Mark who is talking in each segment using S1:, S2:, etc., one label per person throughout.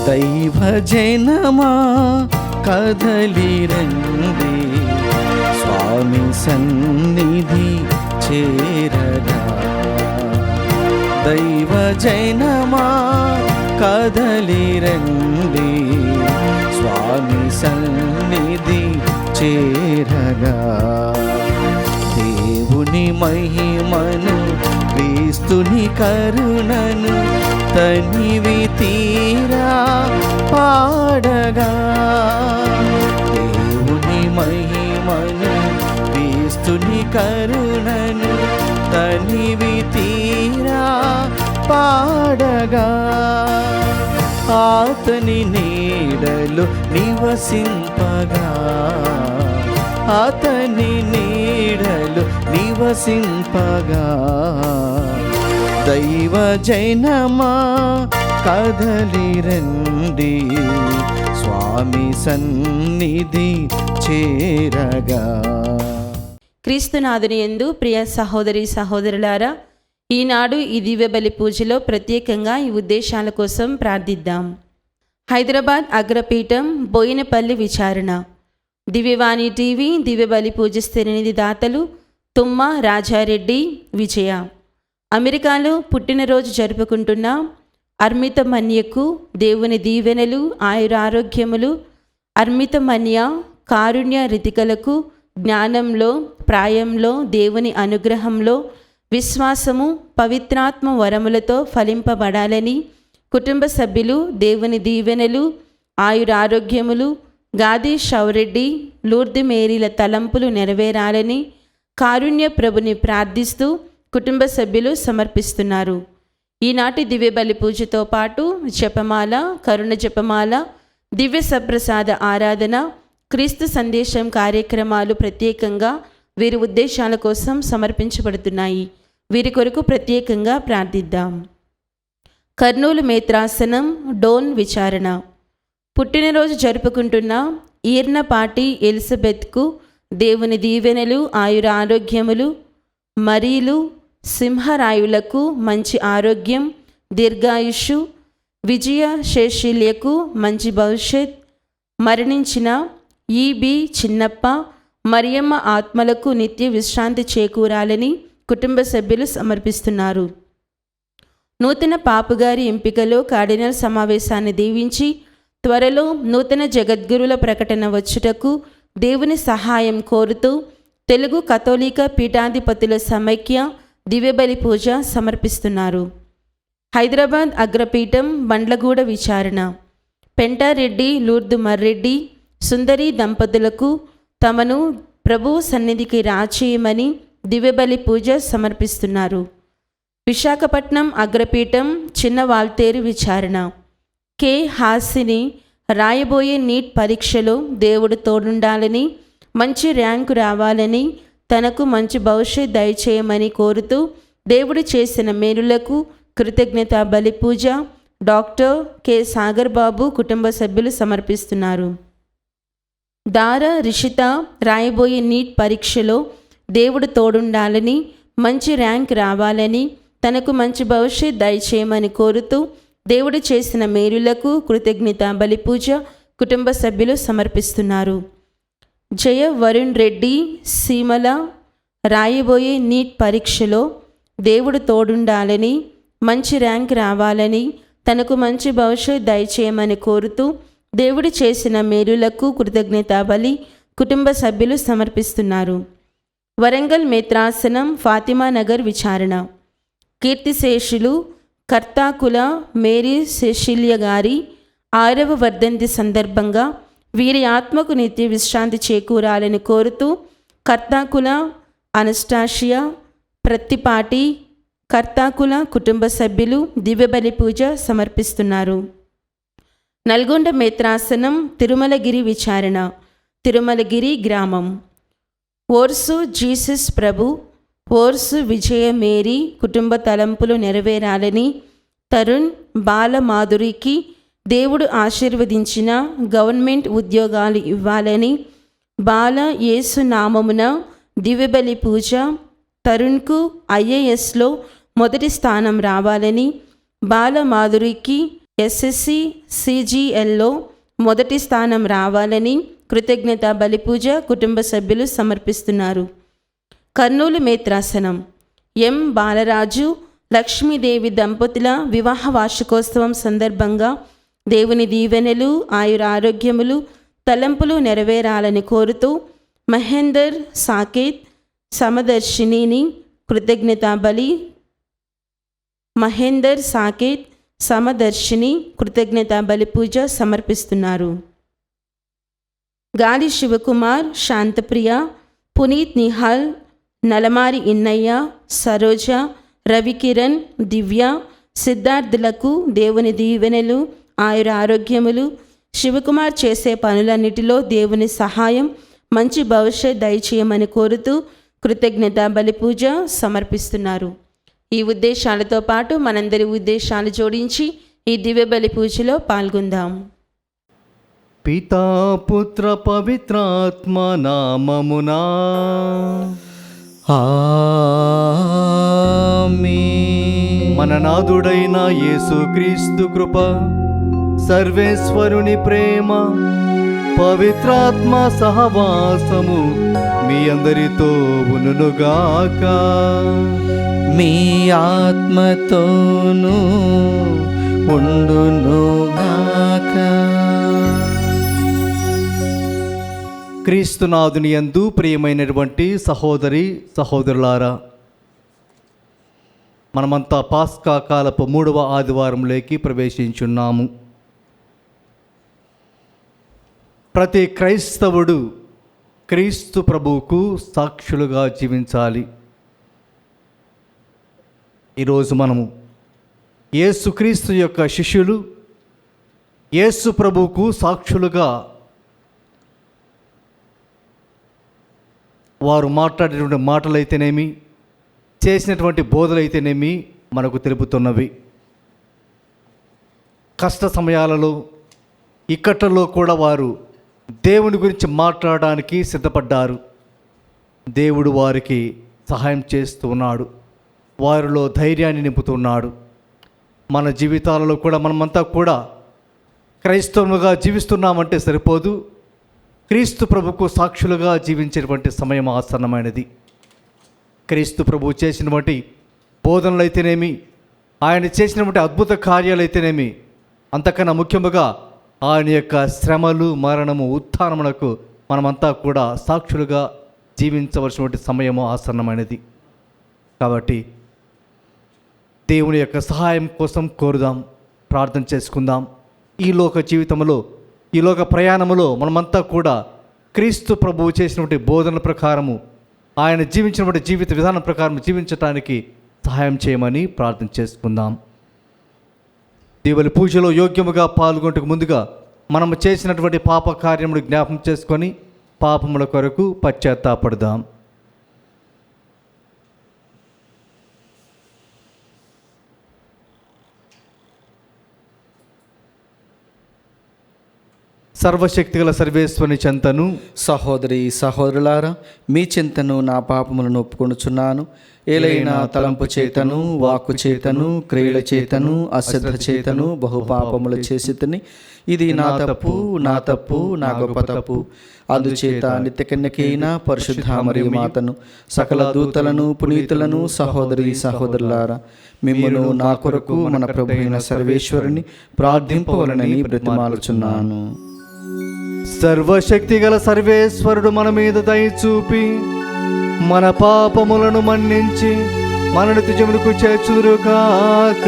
S1: దైవ జనమా కదలి రండి, స్వామి సన్నిధి చేరగా. దైవ జనమా కదలి రండి, స్వామి సన్నిధి చేరగా. దేవుని మహిమను, క్రీస్తుని కరుణను తనివి తీరా పాడగా. దేవుని మహిమను, క్రీస్తుని కరుణను తనివి తీరా పాడగా. అతని నీడలు నివసింపగా, అతని నీడలు నివసింపగా. దైవ జనమా కదలి రండి, స్వామి సన్నిధి చేరగా.
S2: క్రీస్తునాథుని యందు ప్రియ సహోదరి సహోదరులారా, ఈనాడు ఈ దివ్య బలి పూజలో ప్రత్యేకంగా ఈ ఉద్దేశాల కోసం ప్రార్థిద్దాం. హైదరాబాద్ అగ్రపీఠం బోయినపల్లి విచారణ. దివ్యవాణి టీవీ దివ్య బలి పూజిస్తే నిధిదాతలు తుమ్మ రాజారెడ్డి విజయ. అమెరికాలో పుట్టినరోజు జరుపుకుంటున్న అర్మితమన్యకు దేవుని దీవెనలు, ఆయురారోగ్యములు. అర్మితమన్య కారుణ్య రితికలకు జ్ఞానంలో, ప్రాయంలో, దేవుని అనుగ్రహంలో, విశ్వాసము, పవిత్రాత్మ వరములతో ఫలింపబడాలని, కుటుంబ సభ్యులు దేవుని దీవెనలు, ఆయురారోగ్యములు, గాది షౌరెడ్డి, లూర్ది మేరీల తలంపులు నెరవేరాలని కారుణ్య ప్రభుని ప్రార్థిస్తూ కుటుంబ సభ్యులు సమర్పిస్తున్నారు. ఈనాటి దివ్య బలి పూజతో పాటు జపమాల, కరుణ జపమాల, దివ్య సప్రసాద ఆరాధన, క్రీస్తు సందేశం కార్యక్రమాలు ప్రత్యేకంగా వీరి ఉద్దేశాల కోసం సమర్పించబడుతున్నాయి. వీరి కొరకు ప్రత్యేకంగా ప్రార్థిద్దాం. కర్నూలు మేత్రాసనం డోన్ విచారణ. పుట్టినరోజు జరుపుకుంటున్న ఈర్నపాటి ఎలిజబెత్కు దేవుని దీవెనలు, ఆయుర ఆరోగ్యములు. మరీలు సింహరాయులకు మంచి ఆరోగ్యం, దీర్ఘాయుష్షు. విజయ శేషిల్యకు మంచి భవిష్యత్. మరణించిన ఈబి చిన్నప్ప, మరియమ్మ ఆత్మలకు నిత్య విశ్రాంతి చేకూరాలని కుటుంబ సభ్యులు సమర్పిస్తున్నారు. నూతన పాపుగారి ఎంపికలో కార్డినల్ సమావేశాన్ని దీవించి త్వరలో నూతన జగద్గురుల ప్రకటన వచ్చుటకు దేవుని సహాయం కోరుతూ తెలుగు కథోలిక పీఠాధిపతుల సమైక్య దివ్యబలి పూజ సమర్పిస్తున్నారు. హైదరాబాద్ అగ్రపీఠం బండ్లగూడ విచారణ. పెంటారెడ్డి లూర్దు మర్రెడ్డి సుందరి దంపతులకు తమను ప్రభువు సన్నిధికి రాచేయమని దివ్యబలి పూజ సమర్పిస్తున్నారు. విశాఖపట్నం అగ్రపీఠం చిన్న వాల్తేరు విచారణ. కె హాసిని రాయబోయే నీట్ పరీక్షలో దేవుడు తోడుండాలని, మంచి ర్యాంకు రావాలని, తనకు మంచి భవిష్యత్ దయచేయమని కోరుతూ దేవుడు చేసిన మేలులకు కృతజ్ఞత బలి పూజ డాక్టర్ కె సాగర్ బాబు కుటుంబ సభ్యులు సమర్పిస్తున్నారు. దార రిషిత రాయబోయే నీట్ పరీక్షలో దేవుడు తోడుండాలని, మంచి ర్యాంక్ రావాలని, తనకు మంచి భవిష్యత్ దయచేయమని కోరుతూ దేవుడు చేసిన మేలులకు కృతజ్ఞత బలి పూజ కుటుంబ సభ్యులు సమర్పిస్తున్నారు. జయ వరుణ్ రెడ్డి సీమల రాయబోయే నీట్ పరీక్షలో దేవుడు తోడుండాలని, మంచి ర్యాంక్ రావాలని, తనకు మంచి భవిష్యత్ దయచేయమని కోరుతూ దేవుడు చేసిన మేలులకు కృతజ్ఞత బలి కుటుంబ సభ్యులు సమర్పిస్తున్నారు. వరంగల్ మేత్రాసనం ఫాతిమా నగర్ విచారణ. కీర్తిశేషులు కర్తాకుల మేరీ సెషిలియ గారి 6వ వర్ధంతి సందర్భంగా వీరి ఆత్మకు నిత్య విశ్రాంతి చేకూరాలని కోరుతూ కర్తాకుల అనస్టాషియా, ప్రత్తిపాటి, కర్తాకుల కుటుంబ సభ్యులు దివ్యబలి పూజ సమర్పిస్తున్నారు. నల్గొండ మేత్రాసనం తిరుమలగిరి విచారణ. తిరుమలగిరి గ్రామం. ఓర్సు జీసస్ ప్రభు, ఓర్సు విజయ మేరీ కుటుంబ తలంపులు నెరవేరాలని, తరుణ్ బాలమాధురికి దేవుడు ఆశీర్వదించిన గవర్నమెంట్ ఉద్యోగాలు ఇవ్వాలని, బాల యేసు నామమున దివ్యబలి పూజ తరుణ్కు ఐఏఎస్లో మొదటి స్థానం రావాలని, బాలమాధురికి ఎస్ఎస్సి సిజిఎల్లో మొదటి స్థానం రావాలని కృతజ్ఞత బలిపూజ కుటుంబ సభ్యులు సమర్పిస్తున్నారు. కర్నూలు మేత్రాసనం ఎం బాలరాజు లక్ష్మీదేవి దంపతుల వివాహ వార్షికోత్సవం సందర్భంగా దేవుని దీవెనలు ఆయురారోగ్యములు తలంపులు నెరవేరాలని కోరుతూ మహేందర్ సాకేత్ సమదర్శినిని కృతజ్ఞతా బలి మహేందర్ సాకేత్ సమదర్శిని కృతజ్ఞతా బలి పూజ సమర్పిస్తున్నారు. గాలి శివకుమార్ శాంతప్రియ పునీత్ నిహాల్ నలమారి ఇన్నయ్య సరోజ రవికిరణ్ దివ్య సిద్ధార్థులకు దేవుని దీవెనలు ఆయుర ఆరోగ్యములు శివకుమార్ చేసే పనులన్నిటిలో దేవుని సహాయం మంచి భవిష్యత్ దయచేయమని కోరుతూ కృతజ్ఞత బలి పూజ సమర్పిస్తున్నారు. ఈ ఉద్దేశాలతో పాటు మనందరి ఉద్దేశాలు జోడించి ఈ దివ్య బలి పూజలో పాల్గొందాం.
S1: పితా పుత్ర పవిత్రాత్మ నామమునా ఆమేన్. మన నాథుడైన యేసుక్రీస్తు కృప, సర్వేశ్వరుని ప్రేమ, పవిత్రాత్మ సహవాసము మీ అందరితో ఉనుగాక. మీ ఆత్మతోనూ ఉండునుగాక. క్రీస్తునాథుని యందు ప్రియమైనటువంటి సహోదరి సహోదరులారా, మనమంతా పాస్కా కాలపు 3వ ఆదివారంలోకి ప్రవేశించున్నాము. ప్రతి క్రైస్తవుడు క్రీస్తు ప్రభువుకు సాక్షులుగా జీవించాలి. ఈరోజు మనము యేసుక్రీస్తు యొక్క శిష్యులు యేసు ప్రభువుకు సాక్షులుగా వారు మాట్లాడేటువంటి మాటలైతేనేమి, చేసినటువంటి బోధలైతేనేమి మనకు తెలుపుతున్నవి. కష్ట సమయాలలో ఇక్కట్లలో కూడా వారు దేవుని గురించి మాట్లాడడానికి సిద్ధపడ్డారు. దేవుడు వారికి సహాయం చేస్తూ ఉన్నాడు, వారిలో ధైర్యాన్ని నింపుతున్నాడు. మన జీవితాలలో కూడా మనమంతా కూడా క్రైస్తవులుగా జీవిస్తున్నామంటే సరిపోదు, క్రీస్తు ప్రభుకు సాక్షులుగా జీవించేటువంటి సమయం ఆసన్నమైనది. క్రీస్తు ప్రభువు చేసినటువంటి బోధనలు అయితేనేమి, ఆయన చేసినటువంటి అద్భుత కార్యాలైతేనేమి, అంతకన్నా ముఖ్యముగా ఆయన యొక్క శ్రమలు మరణము ఉత్థానమునకు మనమంతా కూడా సాక్షులుగా జీవించవలసినటువంటి సమయము ఆసన్నమైనది. కాబట్టి దేవుని యొక్క సహాయం కోసం కోరుదాం, ప్రార్థన చేసుకుందాం. ఈ లోక జీవితంలో, ఈ లోక ప్రయాణములో మనమంతా కూడా క్రీస్తు ప్రభువు చేసినటువంటి బోధనల ప్రకారము, ఆయన జీవించినటువంటి జీవిత విధానం ప్రకారం జీవించటానికి సహాయం చేయమని ప్రార్థన చేసుకుందాం. దేవుని పూజలో యోగ్యముగా పాల్గొనటకు ముందుగా మనము చేసినటువంటి పాప కార్యములు జ్ఞాపకం చేసుకొని పాపముల కొరకు పశ్చాత్తాపడదాం. సర్వశక్తిగల సర్వేశ్వరుని చెంతను,
S3: సహోదరి సహోదరులారా, మీ చింతను నా పాపములను ఒప్పుకొనుచున్నాను. ఏలైనా తలంపు చేతను, వాక్కు చేతను, క్రియల చేతను, అశ్రద్ధ చేతను బహుపాపములు చేసితిని. ఇది నా తప్పు, నా తప్పు, నా గొప్ప తప్పు. అందుచేత నిత్యకన్యకైన పరిశుద్ధ మరియు మాతను, సకల దూతలను, పునీతులను, సహోదరి సహోదరులారా, మిమ్మును నా కొరకు మన ప్రభు అయిన సర్వేశ్వరుని ప్రార్థింపవలనని బ్రతిమాలుచున్నాను.
S1: సర్వశక్తి గల సర్వేశ్వరుడు మన మీద దయ చూపి మన పాపములను మన్నించి మనను నిత్యజీవమునకు చేర్చుదురుగాక.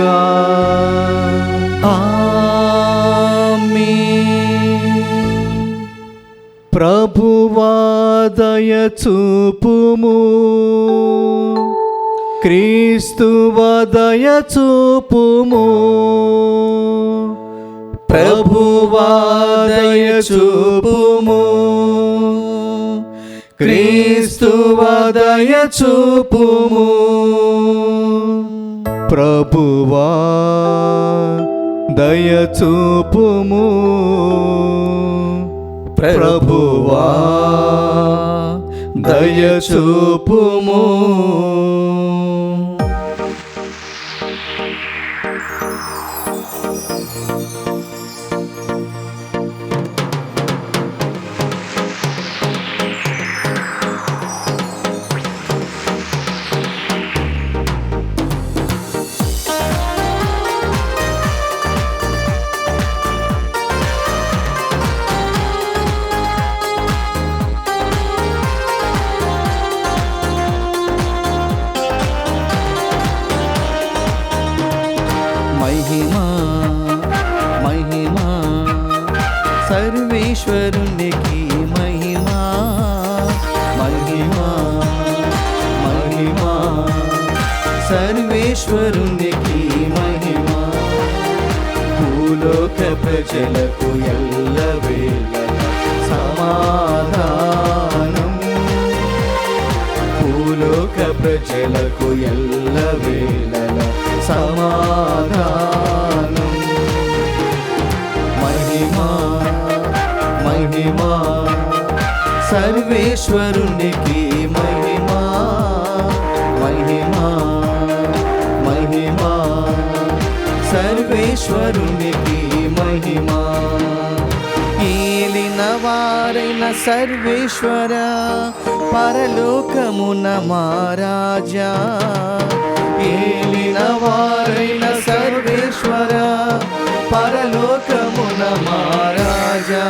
S3: ఆమేన్.
S1: ప్రభువా దయ చూపుము, క్రీస్తువా దయ చూపుము, ప్రభువా దయ చూపుము, క్రీస్తువా దయ చూపుము, ప్రభువా దయ చూపుము, ప్రభువా దయ చూపుము.
S3: మహిమా మహిమా సర్వేశ్వరునికి మహిమా మహిమా మహిమా సర్వేశ్వరునికి మహిమా భూలోక ప్రజలకు ఎల్లవేళలా సమాధానం భూలోక ప్రజలకు ఎల్లవేళలా సమాధానం మహిమా మహిమా సర్వేశ్వరునికి మహిమా మహిమా మహిమా సర్వేశ్వరునికి మహిమా ఏలిన వారైన సర్వేశ్వర పరలోకమున మహారాజా ఏలిన వారైన సర్వేశ్వర పరలోకమున మహారాజా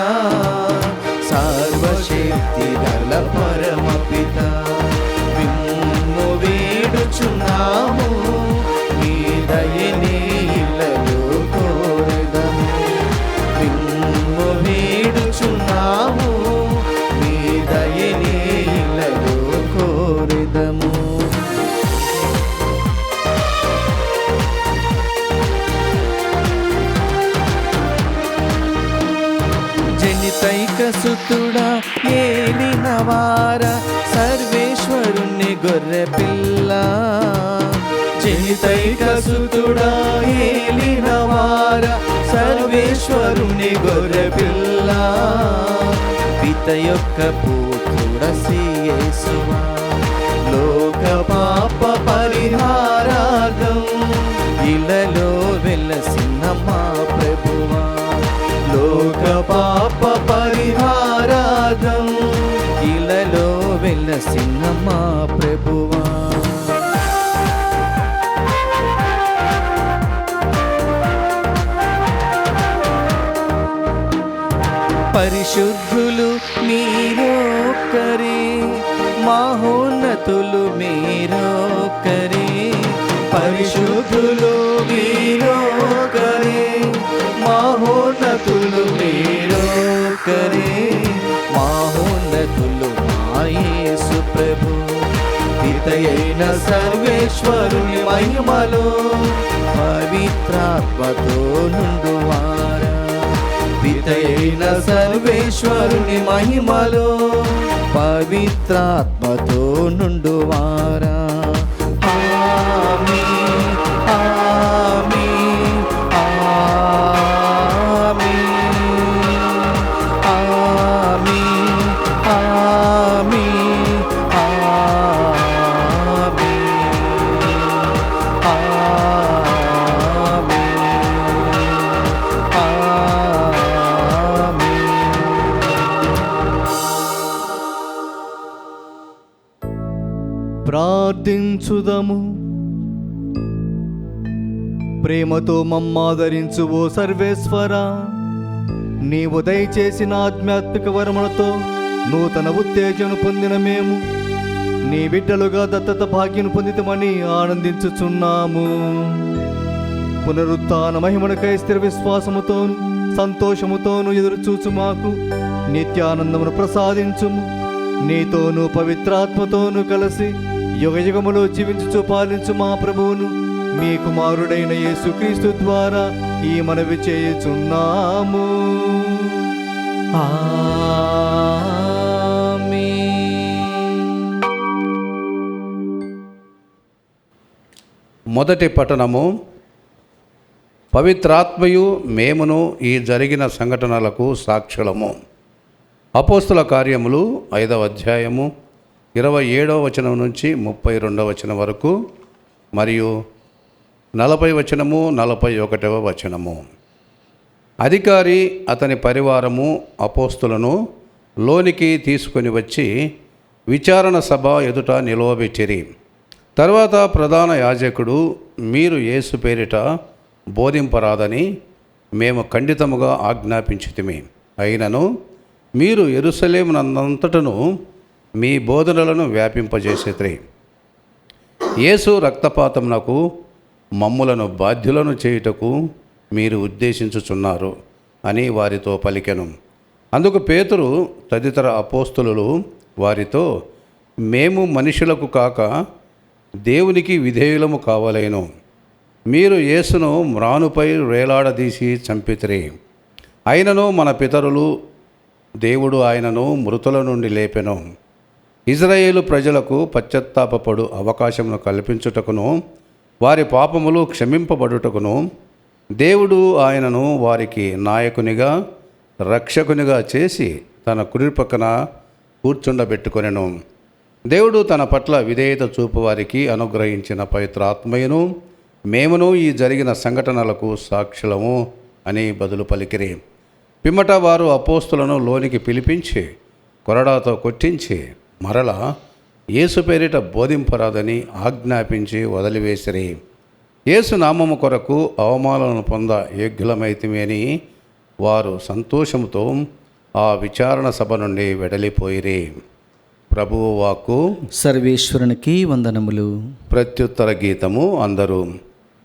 S3: సర్వశక్తి గల పరమపిత మిమ్ము వేడుచున్నాము మీ దయనే ఇళ్ళలో కోరెదము మిమ్ము వేడుచున్నాము మీ దయనే ఇళ్ళలో కోరెదము జనితైక సుతుడా ఏలినవార సర్వేశ్వరుని గొర్రె పిల్ల జనితైక సుతుడా ఏలినవార సర్వేశ్వరుని గొర్రె పిల్ల పిత యొక్క పుత్రుడ శ్రీయేసువా లోక పాప పరిహారార్థం ఇలలో వెలసిన మా ప్రభువా లోక పాప పరిహారార్థం ఇలలో వెలసిన మా ప్రభువా పరిశుద్ధులు మీరొక్కరే మహోన్నతులు మీరొక్కరే పరిశుద్ధులు మీరొక్కరే మహోన్నతులు మీరొక్కరే మహోన్నతులు మా యేసు ప్రభు పితయైన సర్వేశ్వరుని మహిమలో పవిత్రాత్మతో నుండువారా పితయైన సర్వేశ్వరుని మహిమలో పవిత్రాత్మతో నుండువారా ఆమేన్ ఆమేన్ ఆమేన్ ఆమేన్ ఆమేన్
S1: ప్రార్థించుదము. ప్రేమతో మమ్మాదరించు ఓ సర్వేశ్వర, నీవు దయచేసిన ఆధ్యాత్మిక వరములతో నూతన ఉత్తేజను పొందిన మేము నీ బిడ్డలుగా దత్తత భాగ్యం పొందితమని ఆనందించుచున్నాము. పునరుత్థాన మహిమనకై స్థిర విశ్వాసముతోను సంతోషముతోను ఎదురుచూచు మాకు నిత్యానందమును ప్రసాదించుము. నీతోనూ పవిత్రాత్మతోనూ కలిసి యుగయుగములో జీవించుచు పాలించు మా ప్రభువును మీ కుమారుడైన యేసుక్రీస్తు ద్వారా ఈ మనవి చేయుచున్నాము.
S4: మొదటి పట్టణము. పవిత్రాత్మయు మేమును ఈ జరిగిన సంఘటనలకు సాక్షులము. అపోస్తుల కార్యములు 5వ అధ్యాయము 27వ వచనం నుంచి 32వ వచనం వరకు మరియు 40 వచనము 41వ వచనము. అధికారి అతని పరివారము అపోస్తులను లోనికి తీసుకొని వచ్చి విచారణ సభ ఎదుట నిలువబెట్టిరి. తర్వాత ప్రధాన యాజకుడు, మీరు యేసు పేరిట బోధింపరాదని మేము ఖండితముగా ఆజ్ఞాపించితిమి. అయినను మీరు యెరూషలేమునంతటను మీ బోధనలను వ్యాపింపజేసిరి. యేసు రక్తపాతమునకు మమ్ములను బాధ్యులను చేయుటకు మీరు ఉద్దేశించుచున్నారు అని వారితో పలికెను. అందుకు పేతురు తదితర అపోస్తులు వారితో, మేము మనుషులకు కాక దేవునికి విధేయులము కావలేను. మీరు యేసును మ్రానుపై వేలాడదీసి చంపితిరి. అయినను మన పితరులు దేవుడు ఆయనను మృతుల నుండి లేపెను. ఇజ్రాయేలు ప్రజలకు పశ్చాత్తాపపడు అవకాశమును కల్పించుటకును వారి పాపములు క్షమింపబడుటకును దేవుడు ఆయనను వారికి నాయకునిగా రక్షకునిగా చేసి తన కుడి పక్కన కూర్చుండబెట్టుకొనెను. దేవుడు తన పట్ల విధేయత చూపు వారికి అనుగ్రహించిన పవిత్రాత్మయును మేమును ఈ జరిగిన సంఘటనలకు సాక్షులము అని బదులు పలికిరి. పిమ్మట వారు అపోస్తులను లోనికి పిలిపించి కొరడాతో కొట్టించి మరలా యేసు పేరిట బోధింపరాదని ఆజ్ఞాపించి వదిలివేసిరి. యేసు నామము కొరకు అవమానాలను పొంద యోగ్యులమైతిమి అని వారు సంతోషంతో ఆ విచారణ సభ నుండి వెడలిపోయిరి. ప్రభువు వాక్కు.
S3: సర్వేశ్వరునికి వందనములు.
S4: ప్రత్యుత్తర గీతము. అందరూ.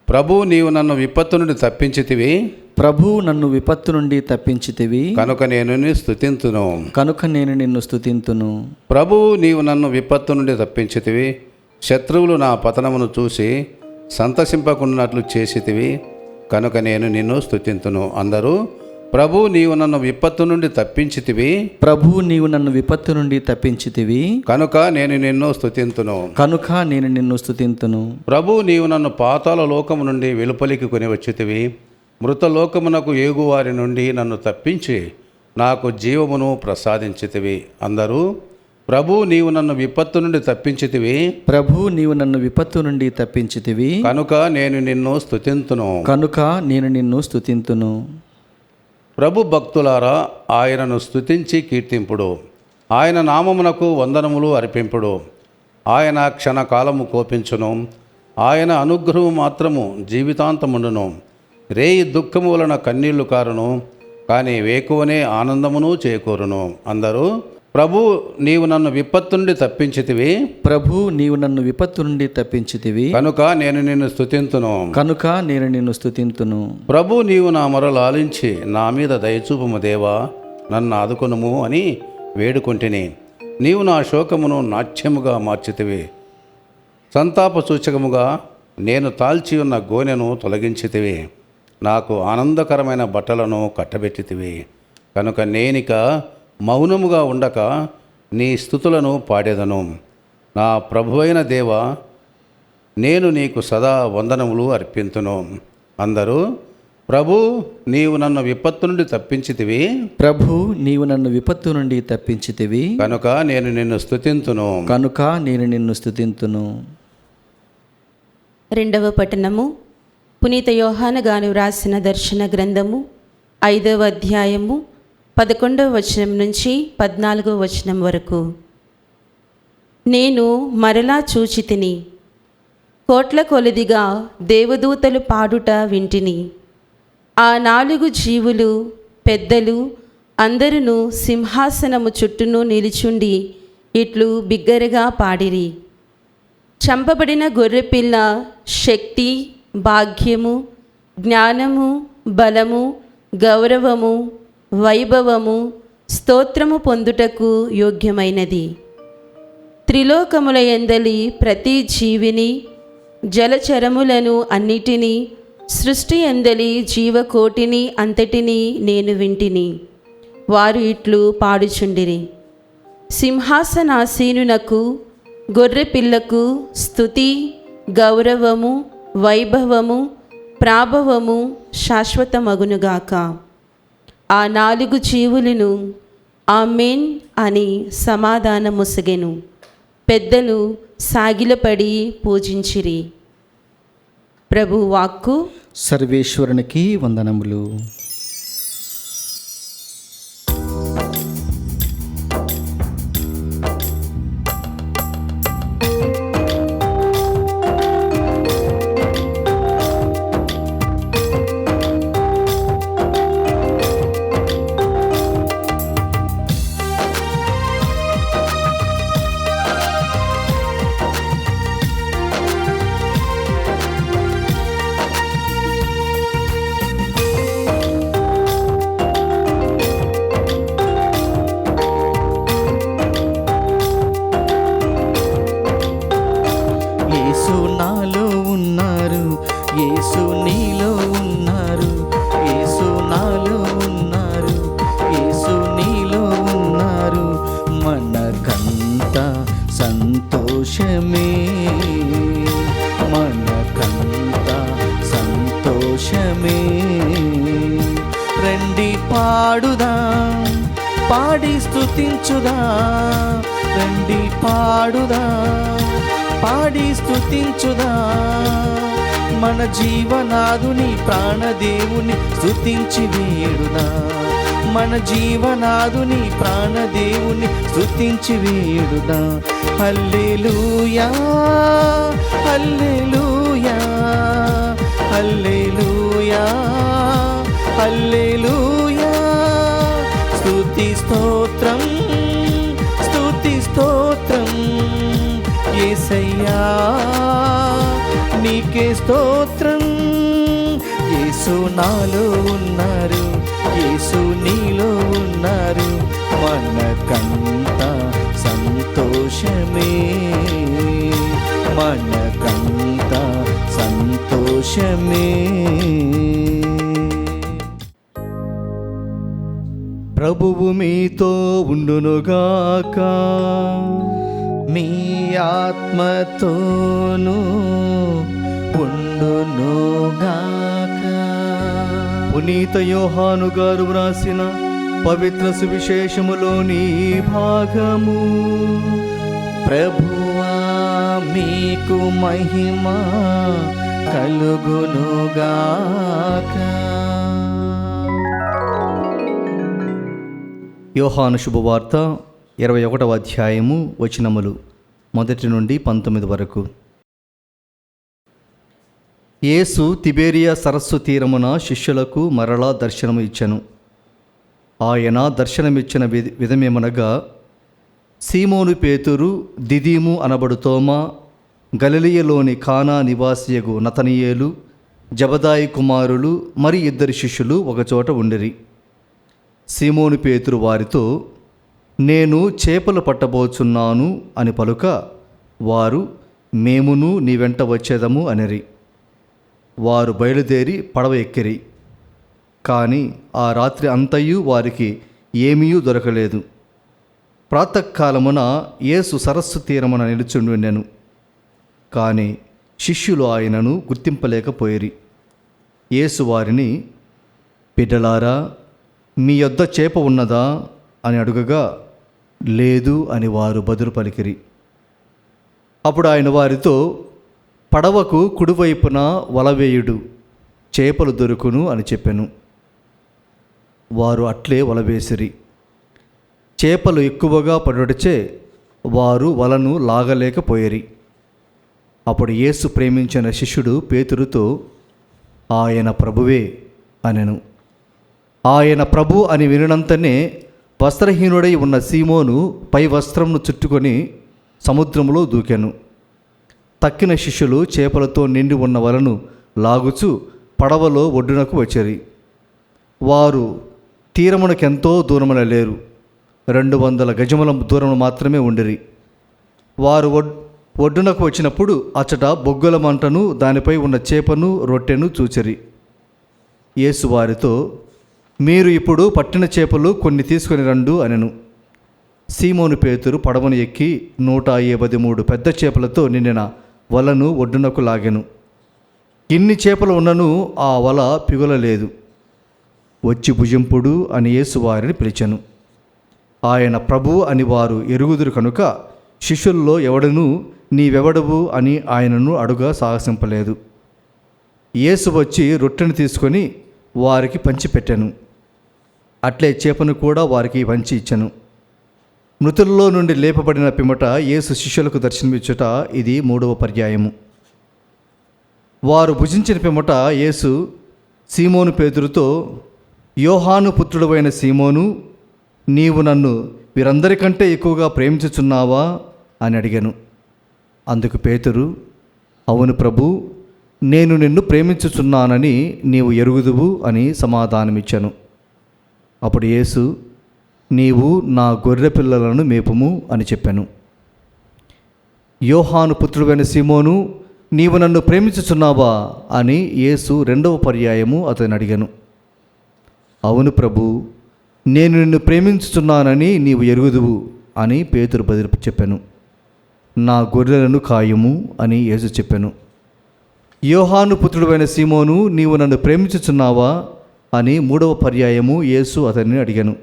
S4: ప్రభు, నీవు నన్ను విపత్తు నుండి తప్పించితివి.
S3: ప్రభు, నన్ను విపత్తు నుండి తప్పించితివి.
S4: కనుక నేను నిన్ను స్తుతింతును.
S3: కనుక నేను నిన్ను స్తుతింతును.
S4: ప్రభువు, నీవు నన్ను విపత్తు నుండి తప్పించితివి. శత్రువులు నా పతనమును చూసి సంతసింపకున్నట్లు చేసితివి. కనుక నేను నిన్ను స్తుతింతును. అందరూ. ప్రభు, నీవు నన్ను విపత్తు నుండి తప్పించితివి.
S3: ప్రభు, నీవు నన్ను విపత్తు నుండి తప్పించితివి.
S4: కనుక నేను నిన్ను స్తుతింతును.
S3: కనుక నేను నిన్ను స్తుతింతును.
S4: ప్రభు, నీవు నన్ను పాతాళ లోకము నుండి వెలుపలికి కొని వచ్చితివి. మృతలోకమునకు ఏగువారి నుండి నన్ను తప్పించి నాకు జీవమును ప్రసాదించితివి. అందరూ. ప్రభు, నీవు నన్ను విపత్తు నుండి తప్పించితివి.
S3: ప్రభు, నీవు నన్ను విపత్తు నుండి తప్పించితివి.
S4: కనుక నేను నిన్ను స్తుతింతును.
S3: కనుక నేను నిన్ను స్తుతింతును.
S4: ప్రభు భక్తులారా, ఆయనను స్తుతించి కీర్తింపుడు. ఆయన నామమునకు వందనములు అర్పింపుడు. ఆయన క్షణకాలము కోపించును. ఆయన అనుగ్రహము మాత్రము జీవితాంతముండును. రేయి దుఃఖము వలన కన్నీళ్లు కారును, కానీ వేకువనే ఆనందమును చేకూరును. అందరూ. ప్రభు, నీవు నన్ను విపత్తు నుండి తప్పించితివి.
S3: ప్రభు, నీవు నన్ను విపత్తు నుండి తప్పించితివి.
S4: కనుక నేను నిన్ను స్తుతింతును.
S3: కనుక నేను నిన్ను స్తుతింతును.
S4: ప్రభు, నీవు నా మొరలు ఆలించి నా మీద దయచూపుము దేవా, నన్ను ఆదుకొనుము అని వేడుకొంటిని. నీవు నా శోకమును నాట్యముగా మార్చితివి. సంతాప సూచకముగా నేను తాల్చి ఉన్న గోనెను తొలగించితివి. నాకు ఆనందకరమైన బట్టలను కట్టబెట్టితివి. కనుక నేనిక మౌనముగా ఉండక నీ స్తుతులను పాడేదను. నా ప్రభువైన దేవా, నేను నీకు సదా వందనములు అర్పింతును. అందరూ. ప్రభు, నీవు నన్ను విపత్తు నుండి తప్పించితివి.
S3: ప్రభు, నీవు నన్ను విపత్తు నుండి తప్పించితివి.
S4: కనుక నేను నిన్ను స్తుతింతును.
S3: కనుక నేను నిన్ను స్తుతింతును.
S2: రెండవ పట్టణము. పునీత యోహాను గారు వ్రాసిన దర్శన గ్రంథము 5వ అధ్యాయము 11వ వచనం నుంచి 14వ వచనం వరకు. నేను మరలా చూచి తిని, కోట్ల కొలదిగా దేవదూతలు పాడుట వింటిని. ఆ 4 జీవులు పెద్దలు అందరును సింహాసనము చుట్టూను నిలుచుండి ఇట్లు బిగ్గరగా పాడిరి. చంపబడిన గొర్రెపిల్ల శక్తి, భాగ్యము, జ్ఞానము, బలము, గౌరవము, వైభవము, స్తోత్రము పొందుటకు యోగ్యమైనది. త్రిలోకముల యందలి ప్రతి జీవిని, జలచరములను అన్నిటినీ, సృష్టి యందలి జీవకోటిని అంతటినీ నేను వింటిని. వారు ఇట్లు పాడుచుండిరి. సింహాసనాసీనునకు గొర్రెపిల్లకు స్తుతి, గౌరవము, వైభవము, ప్రాభవము శాశ్వతమగునుగాక. ఆ 4 జీవులను ఆమేన్ అని సమాధానముసగెను. పెద్దలు సాగిలపడి పూజించిరి. ప్రభు వాక్కు
S3: సర్వేశ్వరునికి వందనములు. యేసు నాలో ఉన్నారు, యేసు నీలో ఉన్నారు, యేసు నాలో ఉన్నారు, యేసు నీలో ఉన్నారు. మనకంత సంతోషమే, మనకంత సంతోషమే. రండి పాడుదాం, పాడి స్తుతించుదాం, రండి పాడుదాం, పాడి స్తుతించుదా. మన జీవనాదుని ప్రాణదేవుని స్తుతించి వేడుదా, మన జీవనాదుని ప్రాణదేవుని స్తుతించి వేడుదా. హల్లెలూయా, హల్లెలూయా, హల్లెలూయా, హల్లెలూయా. స్తుతి స్తోత్రం, స్తుతి స్తోత్రం యేసయ్యా, నీకే స్తోత్రం. యేసు నాలో ఉన్నారు, యేసు నీలో ఉన్నారు. మనకంత సంతోషమే, మనకంత సంతోషమే.
S1: ప్రభువు మీతో ఉండునుగాక.
S3: మీ ఆత్మతోనూ ఉండునుగాక.
S1: పునీత యోహాను గారు వ్రాసిన పవిత్ర సువిశేషములోని భాగము.
S3: ప్రభువా మీకు మహిమ కలుగునుగాక.
S1: యోహాను శుభవార్త 21వ అధ్యాయము వచనములు 1 నుండి 19 వరకు. యేసు తిబేరియా సరస్సు తీరమున శిష్యులకు మరలా దర్శనము ఇచ్చెను. ఆయన దర్శనమిచ్చిన విధమేమనగా, సీమోను పేతురు, దిదీము అనబడు తోమా, గలిలయలోని కానా నివాసియగు నతనియేలు, జబదాయి కుమారులు మరి 2 శిష్యులు ఒకచోట ఉండిరి. సీమోను పేతురు వారితో, నేను చేపలు పట్టబోచున్నాను అని పలుక, వారు, మేమును నీ వెంట వచ్చేదము అనిరి. వారు బయలుదేరి పడవ ఎక్కిరి. కానీ ఆ రాత్రి అంతయు వారికి ఏమీ దొరకలేదు. ప్రాతకాలమున యేసు సరస్సు తీరమున నిలుచుండెను. కానీ శిష్యులు ఆయనను గుర్తింపలేకపోయిరి. యేసు వారిని, బిడ్డలారా, మీ యొద్ద చేప ఉన్నదా అని అడుగగా, లేదు అని వారు బదులు పలికిరి. అప్పుడు ఆయన వారితో, పడవకు కుడివైపున వలవేయుడు, చేపలు దొరుకును అని చెప్పెను. వారు అట్లే వలవేసిరి. చేపలు ఎక్కువగా పడుటచే వారు వలను లాగలేకపోయిరి. అప్పుడు యేసు ప్రేమించిన శిష్యుడు పేతురుతో, ఆయన ప్రభువే అనెను. ఆయన ప్రభు అని వినినంతనే వస్త్రహీనుడై ఉన్న సీమోను పై వస్త్రంను చుట్టుకొని సముద్రంలో దూకెను. తక్కిన శిష్యులు చేపలతో నిండి ఉన్న వలను లాగుచు పడవలో ఒడ్డునకు వచ్చిరి. వారు తీరమునకెంతో దూరమున లేరు, 200 గజముల దూరం మాత్రమే ఉండిరి. వారు ఒడ్డునకు వచ్చినప్పుడు అచ్చట బొగ్గుల మంటను, దానిపై ఉన్న చేపను, రొట్టెను చూచిరి. యేసు వారితో, మీరు ఇప్పుడు పట్టిన చేపలు కొన్ని తీసుకొని రండు అనెను. సీమోను పేతురు పడవను ఎక్కి 153 పెద్ద చేపలతో నిండిన వలను ఒడ్డునకు లాగెను. ఇన్ని చేపలు ఉన్నను ఆ వల పిగులలేదు. వచ్చి భుజింపుడు అని యేసు వారిని పిలిచెను. ఆయన ప్రభు అని వారు ఎరుగుదురు కనుక శిష్యుల్లో ఎవడనూ నీవెవడవు అని ఆయనను అడుగా సాహసింపలేదు. యేసు వచ్చి రొట్టెను తీసుకొని వారికి పంచిపెట్టాను. అట్లే చేపను కూడా వారికి పంచి ఇచ్చెను. మృతుల్లో నుండి లేపబడిన పిమ్మట యేసు శిష్యులకు దర్శనమిచ్చుట ఇది 3వ పర్యాయము. వారు భుజించిన పిమ్మట యేసు సీమోను పేతురుతో, యోహాను పుత్రుడవైన సీమోను, నీవు నన్ను వీరందరికంటే ఎక్కువగా ప్రేమించుచున్నావా అని అడిగాను. అందుకు పేతురు, అవును ప్రభు, నేను నిన్ను ప్రేమించుచున్నానని నీవు ఎరుగుదువు అని సమాధానమిచ్చాను. అప్పుడు యేసు, నీవు నా గొర్రె పిల్లలను మేపుము అని చెప్పాను. యోహాను పుత్రుడైన సీమోను, నీవు నన్ను ప్రేమించుచున్నావా అని యేసు 2వ పర్యాయము అతన్ని అడిగాను. అవును ప్రభు, నేను నిన్ను ప్రేమించుచున్నానని నీవు ఎరుగుదువు అని పేతురు బదులు చెప్పాను. నా గొర్రెలను కాయుము అని యేసు చెప్పాను. యోహాను పుత్రుడైన సీమోను, నీవు నన్ను ప్రేమించుచున్నావా అని 3వ పర్యాయము యేసు అతన్ని అడిగాను.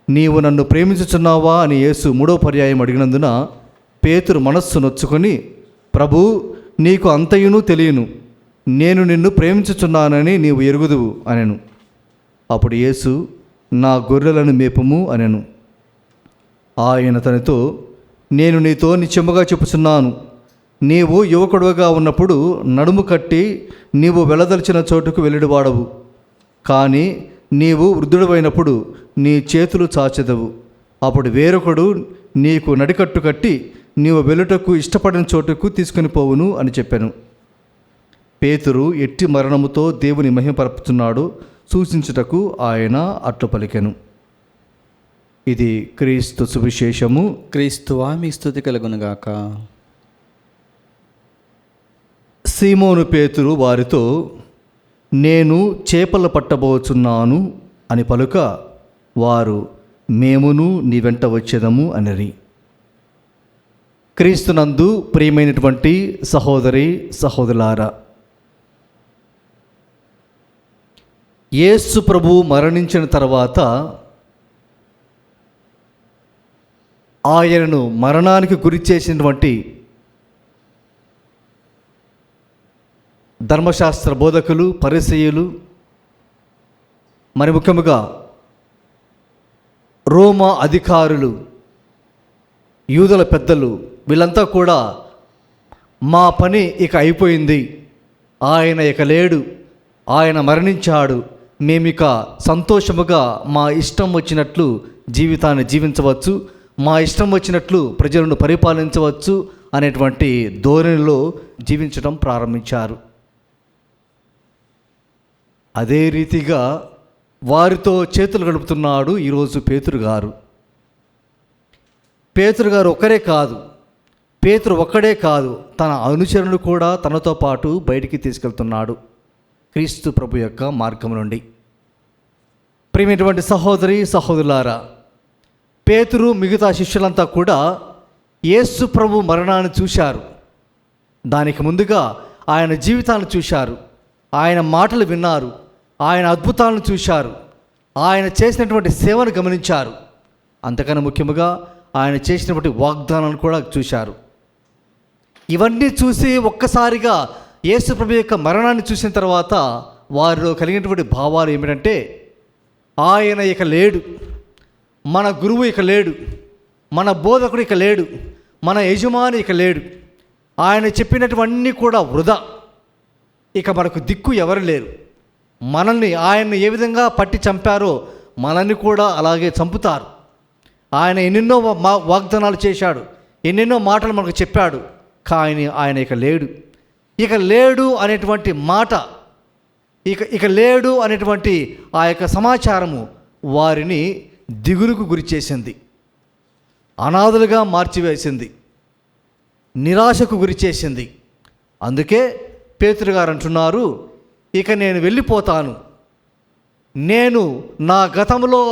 S1: నీవు నన్ను ప్రేమించుచున్నావా అని యేసు 3వ పర్యాయం అడిగినందున పేతురు మనస్సు నొచ్చుకొని, ప్రభు, నీకు అంతయును తెలియను, నేను నిన్ను ప్రేమించుచున్నానని నీవు ఎరుగుదువు అనెను. అప్పుడు యేసు, నా గొర్రెలను మేపుము అనెను. ఆయన తనతో, నేను నీతో నిశ్చయముగా చెప్పుచున్నాను, నీవు యువకుడుగా ఉన్నప్పుడు నడుము కట్టి నీవు వెళ్ళదలిచిన చోటుకు వెళ్ళివాడవు. కానీ నీవు వృద్ధుడైనప్పుడు నీ చేతులు చాచెదవు. అప్పుడు వేరొకడు నీకు నడికట్టు కట్టి నీవు వెలుటకు ఇష్టపడిన చోటుకు తీసుకుని పోవును అని చెప్పాను. పేతురు ఎట్టి మరణముతో దేవుని మహిమపరపుతున్నాడు సూచించుటకు ఆయన అట్లు పలికెను. ఇది క్రీస్తు సువిశేషము.
S3: క్రీస్తువా మీ స్తుతి కలుగునుగాక.
S1: సీమోను పేతురు వారితో, నేను చేపలు పట్టబోచున్నాను అని పలుక, వారు, మేమును నీ వెంట వచ్చేదము అనిరి. క్రీస్తునందు ప్రియమైనటువంటి సహోదరి సహోదరులారా, యేసు ప్రభు మరణించిన తర్వాత ఆయనను మరణానికి గురి చేసినటువంటి ధర్మశాస్త్ర బోధకులు, పరిసయ్యులు, మరి ముఖ్యముగా రోమా అధికారులు, యూదుల పెద్దలు, వీళ్ళంతా కూడా మా పని ఇక అయిపోయింది, ఆయన ఇక లేడు, ఆయన మరణించాడు, మేమిక సంతోషముగా మా ఇష్టం వచ్చినట్లు జీవితాన్ని జీవించవచ్చు, మా ఇష్టం వచ్చినట్లు ప్రజలను పరిపాలించవచ్చు అనేటువంటి ధోరణిలో జీవించడం ప్రారంభించారు. అదే రీతిగా వారితో చేతులు గడుపుతున్నాడు ఈరోజు పేతురు గారు. పేతురు గారు ఒక్కడే కాదు, పేతురు ఒక్కడే కాదు, తన అనుచరులు కూడా తనతో పాటు బయటికి తీసుకెళ్తున్నాడు క్రీస్తు ప్రభు యొక్క మార్గం నుండి. ప్రియమైనటువంటి సహోదరి సహోదరులారా, పేతురు మిగతా శిష్యులంతా కూడా యేసు ప్రభు మరణాన్ని చూశారు. దానికి ముందుగా ఆయన జీవితాన్ని చూశారు, ఆయన మాటలు విన్నారు, ఆయన అద్భుతాలను చూశారు, ఆయన చేసినటువంటి సేవను గమనించారు, అంతకన్నా ముఖ్యముగా ఆయన చేసినటువంటి వాగ్దానాలను కూడా చూశారు. ఇవన్నీ చూసి ఒక్కసారిగా యేసు ప్రభు యొక్క మరణాన్ని చూసిన తర్వాత వారిలో కలిగినటువంటి భావాలు ఏమిటంటే, ఆయన ఇక లేడు, మన గురువు ఇక లేడు, మన బోధకుడు ఇక లేడు, మన యజమాని ఇక లేడు, ఆయన చెప్పినటువన్నీ కూడా వృధా, ఇక మనకు దిక్కు ఎవరు లేరు, మనల్ని ఆయన్ని ఏ విధంగా పట్టి చంపారో మనల్ని కూడా అలాగే చంపుతారు. ఆయన ఎన్నెన్నో వాగ్దానాలు చేశాడు, ఎన్నెన్నో మాటలు మనకు చెప్పాడు, కానీ ఆయన ఇక లేడు. ఇక లేడు అనేటువంటి మాట, ఇక లేడు అనేటువంటి ఆ యొక్క సమాచారము వారిని దిగులుకు గురి చేసింది, అనాథలుగా మార్చివేసింది, నిరాశకు గురి చేసింది. అందుకే పేతురు గారు అంటున్నారు, ఇక నేను వెళ్ళిపోతాను, నేను నా గతంలో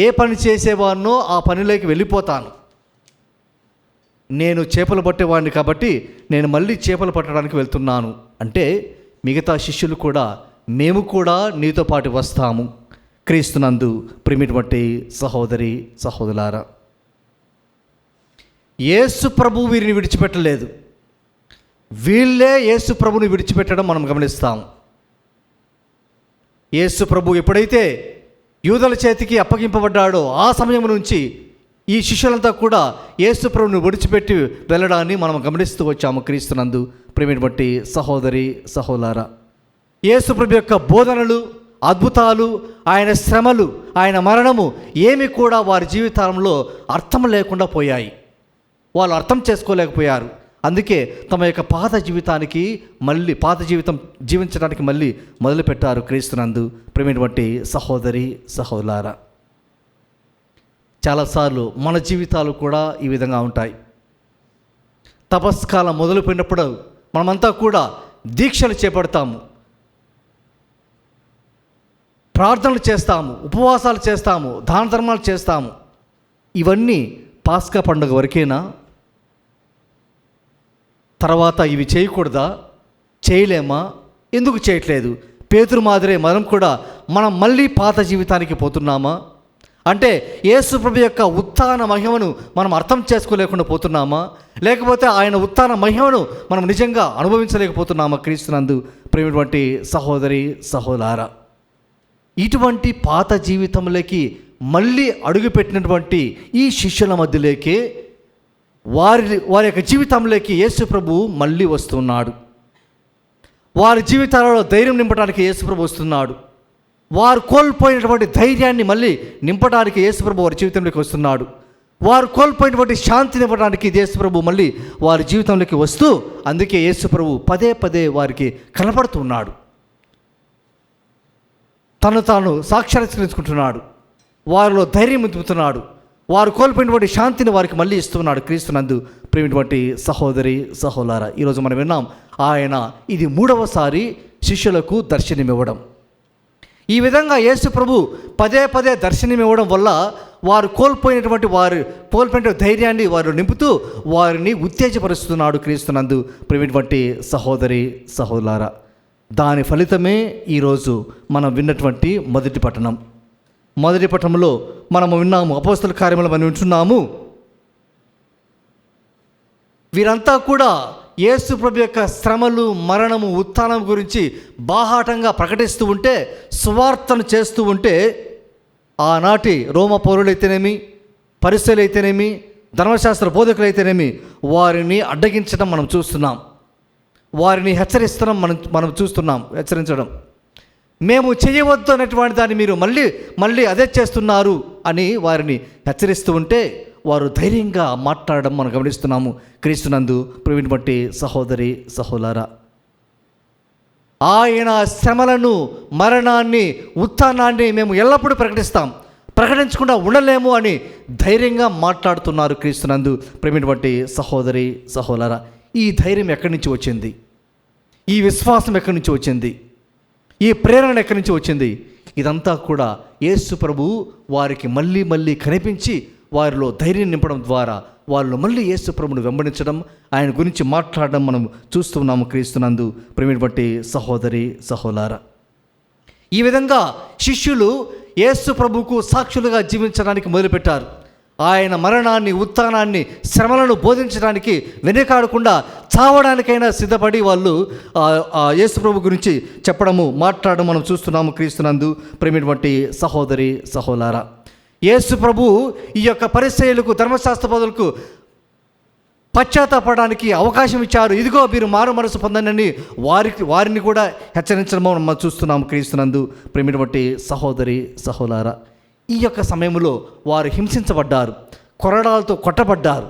S1: ఏ పని చేసేవాడినో ఆ పనిలోకి వెళ్ళిపోతాను, నేను చేపలు పట్టేవాడిని కాబట్టి నేను మళ్ళీ చేపలు పట్టడానికి వెళ్తున్నాను అంటే, మిగతా శిష్యులు కూడా మేము కూడా నీతో పాటు వస్తాము. క్రీస్తునందు ప్రియమైనటువంటి సహోదరి సహోదరులారా, యేసు ప్రభు వీరిని విడిచిపెట్టలేదు. వీళ్ళే యేసు ప్రభుని విడిచిపెట్టడం మనం గమనిస్తాం. యేసు ప్రభు ఎప్పుడైతే యూదుల చేతికి అప్పగింపబడ్డాడో ఆ సమయం నుంచి ఈ శిష్యులంతా కూడా యేసు ప్రభుని విడిచిపెట్టి వెళ్ళడాన్ని మనం గమనిస్తూ వచ్చాము. క్రీస్తునందు ప్రేమను బట్టి సహోదరి సహోదరా, యేసు ప్రభు యొక్క బోధనలు, అద్భుతాలు, ఆయన శ్రమలు, ఆయన మరణము ఏమి కూడా వారి జీవితంలో అర్థం లేకుండా పోయాయి. వాళ్ళు అర్థం చేసుకోలేకపోయారు. అందుకే తమ యొక్క పాత జీవితం జీవించడానికి మళ్ళీ మొదలుపెట్టారు. క్రీస్తునందు ప్రేమను బట్టి సహోదరి సహోదరా, చాలాసార్లు మన జీవితాలు కూడా ఈ విధంగా ఉంటాయి. తపస్కాలం మొదలుపెట్టినప్పుడు మనమంతా కూడా దీక్షలు చేపడతాము, ప్రార్థనలు చేస్తాము, ఉపవాసాలు చేస్తాము, దాన ధర్మాలు చేస్తాము. ఇవన్నీ పాస్కా పండుగ వరకేనా? తర్వాత ఇవి చేయకూడదా? చేయలేమా? ఎందుకు చేయట్లేదు? పేతురు మాదిరే మనం కూడా మళ్ళీ పాత జీవితానికి పోతున్నామా? అంటే యేసు ప్రభు యొక్క ఉత్థాన మహిమను మనం అర్థం చేసుకోలేకుండా పోతున్నామా? లేకపోతే ఆయన ఉత్థాన మహిమను మనం నిజంగా అనుభవించలేకపోతున్నామా? క్రీస్తునందు ప్రేమటువంటి సహోదరి సహోదరా, ఇటువంటి పాత జీవితంలోకి మళ్ళీ అడుగుపెట్టినటువంటి ఈ శిష్యుల మధ్యలోకి వారి యొక్క జీవితంలోకి యేసు ప్రభు మళ్ళీ వస్తున్నాడు. వారి జీవితాలలో ధైర్యం నింపడానికి యేసు ప్రభు వస్తున్నాడు. వారు కోల్పోయినటువంటి ధైర్యాన్ని మళ్ళీ నింపడానికి యేసు ప్రభు వారి జీవితంలోకి వస్తున్నాడు. వారు కోల్పోయినటువంటి శాంతిని ఇవ్వడానికి యేసు ప్రభు మళ్ళీ వారి జీవితంలోకి వస్తూ, అందుకే యేసు ప్రభు పదే పదే వారికి కనపడుతున్నాడు. తను తాను సాక్షాత్కరించుకుంటున్నాడు. వారిలో ధైర్యం నింపుతున్నాడు. వారు కోల్పోయినటువంటి శాంతిని వారికి మళ్ళీ ఇస్తున్నాడు. క్రీస్తునందు ప్రేమటువంటి సహోదరి సహోదరా, ఈరోజు మనం విన్నాం, ఆయన ఇది 3వసారి శిష్యులకు దర్శనమివ్వడం. ఈ విధంగా యేసు ప్రభు పదే పదే దర్శనమివ్వడం వల్ల వారు కోల్పోయిన ధైర్యాన్ని వారు నింపుతూ వారిని ఉత్తేజపరుస్తున్నాడు. క్రీస్తునందు ప్రేమటువంటి సహోదరి సహోదరా, దాని ఫలితమే ఈరోజు మనం విన్నటువంటి మొదటి పట్టణంలో మనము విన్నాము. అపోస్తల కార్యములు మనం వింటున్నాము. వీరంతా కూడా యేసు ప్రభు యొక్క శ్రమలు, మరణము, ఉత్థానం గురించి బాహాటంగా ప్రకటిస్తూ ఉంటే, సువార్తను చేస్తూ ఉంటే, ఆనాటి రోమ పౌరులైతేనేమి, పరిసయ్యులైతేనేమి, ధర్మశాస్త్ర బోధకులైతేనేమి వారిని అడ్డగించడం మనం చూస్తున్నాం. వారిని మనం హెచ్చరించడం. మేము చేయవద్దు అనేటువంటి దాన్ని మీరు మళ్ళీ అదే చేస్తున్నారు అని వారిని హెచ్చరిస్తూ ఉంటే వారు ధైర్యంగా మాట్లాడడం మనం గమనిస్తున్నాము. క్రీస్తునందు ప్రేమను బట్టి సహోదరి సహోదరా, ఆయన శ్రమలను, మరణాన్ని, ఉత్థానాన్ని మేము ఎల్లప్పుడూ ప్రకటించకుండా ఉండలేము అని ధైర్యంగా మాట్లాడుతున్నారు. క్రీస్తునందు ప్రేమను బట్టి సహోదరి సహోదరా, ఈ ధైర్యం ఎక్కడి నుంచి వచ్చింది? ఈ విశ్వాసం ఎక్కడి నుంచి వచ్చింది? ఈ ప్రేరణ ఎక్కడి నుంచి వచ్చింది? ఇదంతా కూడా యేసు ప్రభు వారికి మళ్ళీ కనిపించి వారిలో ధైర్యం నింపడం ద్వారా వాళ్ళు మళ్ళీ యేసు ప్రభువును వెంబడించడం, ఆయన గురించి మాట్లాడడం మనం చూస్తున్నాము. క్రీస్తునందు ప్రేమను బట్టి సహోదరి సహోదరా, ఈ విధంగా శిష్యులు యేసు ప్రభువుకు సాక్షులుగా జీవించడానికి మొదలుపెట్టారు. ఆయన మరణాన్ని, ఉత్థానాన్ని, శ్రమలను బోధించడానికి వెనుకాడకుండా చావడానికైనా సిద్ధపడి వాళ్ళు యేసు ప్రభు గురించి మాట్లాడడం మనం చూస్తున్నాము. క్రీస్తునందు ప్రేమను బట్టి సహోదరి సహోదరా, యేసు ప్రభు ఈ యొక్క పరిసయ్యులకు, ధర్మశాస్త్ర బోధకులకు పశ్చాత్తాపడడానికి అవకాశం ఇచ్చారు. ఇదిగో మీరు మారు మనసు పొందండి వారిని కూడా హెచ్చరించడం మనం చూస్తున్నాము. క్రీస్తునందు ప్రేమను బట్టి సహోదరి సహోదరా, ఈ యొక్క సమయంలో వారు హింసించబడ్డారు, కొరడాలతో కొట్టబడ్డారు,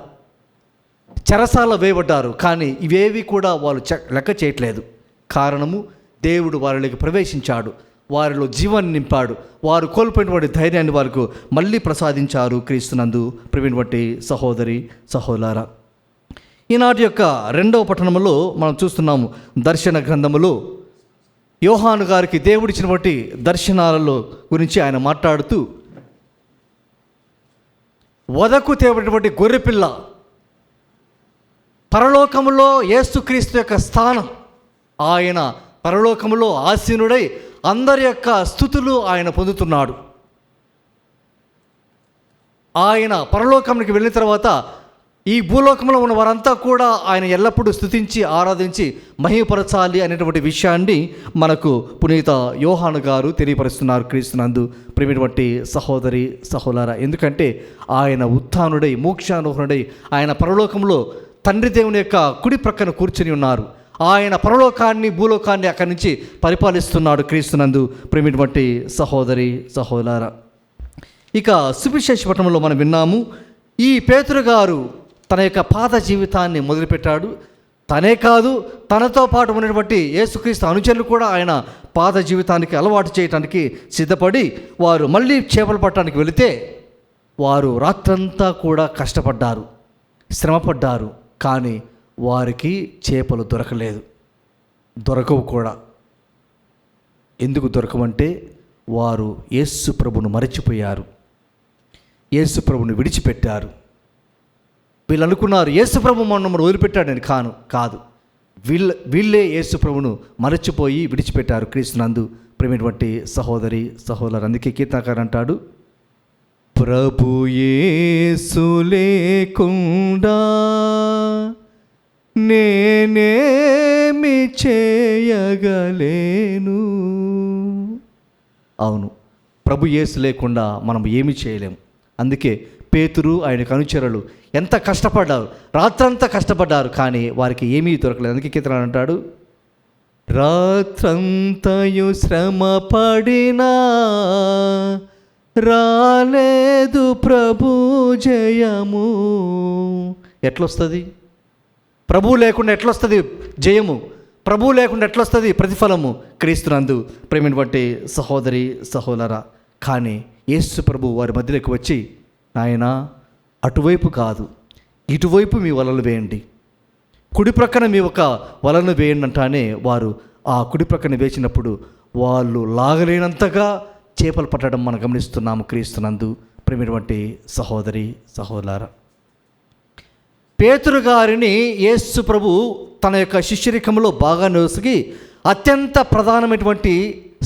S1: చెరసాల వేయబడ్డారు. కానీ ఇవేవి కూడా వాళ్ళు లెక్క చేయట్లేదు. కారణము, దేవుడు వారిలోకి ప్రవేశించాడు, వారిలో జీవాన్ని నింపాడు, వారు కోల్పోయినటువంటి ధైర్యాన్ని వారికి మళ్ళీ ప్రసాదించారు. క్రీస్తునందు ప్రేమను బట్టి సహోదరి సహోదరా, ఈనాటి యొక్క 2వ పట్టణంలో మనం చూస్తున్నాము. దర్శన గ్రంథములో యోహాను గారికి దేవుడిచ్చినటువంటి దర్శనాలలో గురించి ఆయన మాట్లాడుతూ, వదకు తేబడినటువంటి గొర్రెపిల్ల, పరలోకములో యేసుక్రీస్తు యొక్క స్థానం, ఆయన పరలోకములో ఆసీనుడై అందరి యొక్క స్తుతులు ఆయన పొందుతున్నాడు. ఆయన పరలోకానికి వెళ్ళిన తర్వాత ఈ భూలోకంలో ఉన్న వారంతా కూడా ఆయన ఎల్లప్పుడూ స్తుతించి ఆరాధించి మహిమపరచాలి అనేటువంటి విషయాన్ని మనకు పునీత యోహాను గారు తెలియపరుస్తున్నారు క్రీస్తునందు ప్రియమైనటువంటి సహోదరి సహోదరా. ఎందుకంటే ఆయన ఉత్థానుడై మోక్షానుహరుడై ఆయన పరలోకంలో తండ్రి దేవుని యొక్క కుడి ప్రక్కన కూర్చుని ఉన్నారు. ఆయన పరలోకాన్ని భూలోకాన్ని అక్కడి నుంచి పరిపాలిస్తున్నాడు క్రీస్తునందు ప్రియమైనటువంటి సహోదరి సహోదరా. ఇక సువిశేష పట్టణంలో మనం విన్నాము, ఈ పేతురు గారు తన యొక్క పాత జీవితాన్ని మొదలుపెట్టాడు. తనే కాదు, తనతో పాటు ఉన్నటువంటి యేసుక్రీస్తు అనుచరులు కూడా ఆయన పాత జీవితానికి అలవాటు చేయడానికి సిద్ధపడి వారు మళ్ళీ చేపలు పట్టడానికి వెళితే వారు రాత్రంతా కూడా కష్టపడ్డారు, శ్రమపడ్డారు. కానీ వారికి చేపలు దొరకలేదు, దొరకవు కూడా. ఎందుకు దొరకవంటే వారు యేసు ప్రభును మరచిపోయారు, యేసు ప్రభును విడిచిపెట్టారు. వీళ్ళు అనుకున్నారు యేసు ప్రభు మమ్మల్ని వదిలిపెట్టాడని. కాదు, వీళ్ళే యేసు ప్రభును మరచిపోయి విడిచిపెట్టారు క్రీస్తునందు ప్రియమైనటువంటి సహోదరి సహోదరు. అందుకే కీర్తనకారుడు అంటాడు, ప్రభు యేసు లేకుండా నేనేమి చేయగలేను. అవును, ప్రభు యేసు లేకుండా మనం ఏమి చేయలేము. అందుకే పేతురు ఆయనకు అనుచరులు ఎంత కష్టపడ్డారు, రాత్రంతా కష్టపడ్డారు, కానీ వారికి ఏమీ దొరకలేదు. అందుకే కీర్తన అంటాడు, రాత్రంతయు శ్రమ పడినా రాలేదు ప్రభు జయము. ఎట్లొస్తుంది? ప్రభువు లేకుండా ఎట్లొస్తుంది జయము? ప్రభువు లేకుండా ఎట్లొస్తుంది ప్రతిఫలము? క్రీస్తునందు ప్రేమైనటువంటి సహోదరి సహోదరా. కానీ యేసు ప్రభు వారి మధ్యలోకి వచ్చి, నాయనా అటువైపు కాదు, ఇటువైపు మీ వలలు వేయండి, కుడి ప్రక్కన మీ ఒక వలను వేయండి అంటానే వారు ఆ కుడి ప్రక్కన వేసినప్పుడు వాళ్ళు లాగలేనంతగా చేపలు పట్టడం మనం గమనిస్తున్నాము క్రీస్తునందు ప్రేమైనటువంటి సహోదరి సహోదరా. పేతురు గారిని యేసు ప్రభు తన యొక్క శిష్యరికంలో బాగా నొసిగి అత్యంత ప్రధానమైనటువంటి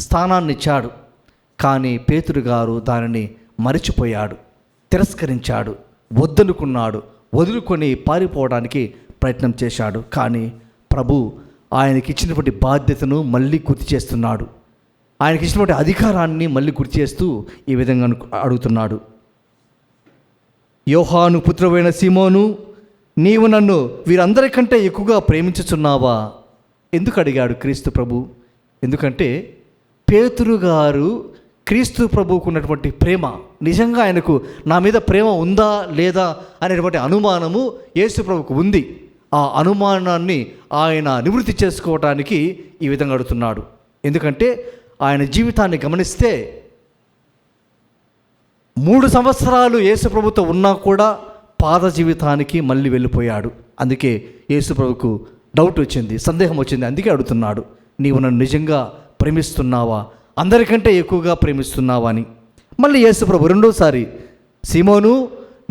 S1: స్థానాన్ని ఇచ్చాడు. కానీ పేతురు గారు దానిని మరిచిపోయాడు, తిరస్కరించాడు, వద్దనుకున్నాడు, వదులుకొని పారిపోవడానికి ప్రయత్నం చేశాడు. కానీ ప్రభు ఆయనకి ఇచ్చినటువంటి బాధ్యతను మళ్ళీ గుర్తు చేస్తున్నాడు, ఆయనకి ఇచ్చినటువంటి అధికారాన్ని మళ్ళీ గుర్తు చేస్తూ ఈ విధంగా అడుగుతున్నాడు, యోహాను పుత్రుడైన సీమోను, నీవు నన్ను వీరందరికంటే ఎక్కువగా ప్రేమించుచున్నావా? ఎందుకు అడిగాడు క్రీస్తు ప్రభు? ఎందుకంటే పేతురు గారు క్రీస్తు ప్రభువుకు ఉన్నటువంటి ప్రేమ, నిజంగా ఆయనకు నా మీద ప్రేమ ఉందా లేదా అనేటువంటి అనుమానము యేసు ప్రభువుకు ఉంది. ఆ అనుమానాన్ని ఆయన నివృత్తి చేసుకోవడానికి ఈ విధంగా అడుగుతున్నాడు. ఎందుకంటే ఆయన జీవితాన్ని గమనిస్తే 3 సంవత్సరాలు యేసు ప్రభుతో ఉన్నా కూడా పాత జీవితానికి మళ్ళీ వెళ్ళిపోయాడు. అందుకే యేసు ప్రభువుకు డౌట్ వచ్చింది, సందేహం వచ్చింది. అందుకే అడుగుతున్నాడు, నీవు నన్ను నిజంగా ప్రేమిస్తున్నావా, అందరికంటే ఎక్కువగా ప్రేమిస్తున్నావా అని. మళ్ళీ యేసు ప్రభు రెండోసారి, సీమోను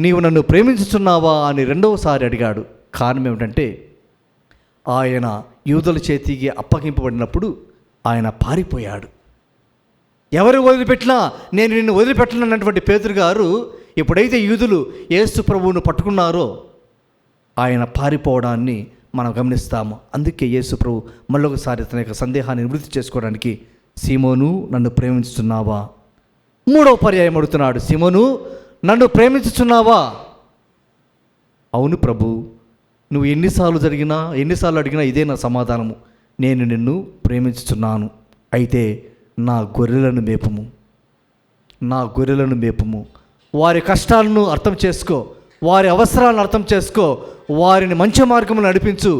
S1: నీవు నన్ను ప్రేమించుతున్నావా అని రెండవసారి అడిగాడు. కారణం ఏమిటంటే ఆయన యూదుల చేతికి అప్పగింపబడినప్పుడు ఆయన పారిపోయాడు. ఎవరు వదిలిపెట్టినా నేను నిన్ను వదిలిపెట్టనన్నటువంటి పేతురు గారు ఎప్పుడైతే యూదులు యేసు ప్రభువును పట్టుకున్నారో ఆయన పారిపోవడాన్ని మనం గమనిస్తాము. అందుకే యేసు ప్రభు మళ్ళొకసారి తన యొక్క సందేహాన్ని నివృత్తి చేసుకోవడానికి, సీమోను నన్ను ప్రేమించుతున్నావా? 3వ పర్యాయం అడుగుతున్నాడు, సీమోను నన్ను ప్రేమించుచున్నావా? అవును ప్రభు, నువ్వు ఎన్నిసార్లు అడిగినా ఇదే నా సమాధానము, నేను నిన్ను ప్రేమించుచున్నాను. అయితే నా గొర్రెలను మేపుము, వారి కష్టాలను అర్థం చేసుకో, వారి అవసరాలను అర్థం చేసుకో, వారిని మంచి మార్గంలో నడిపించు.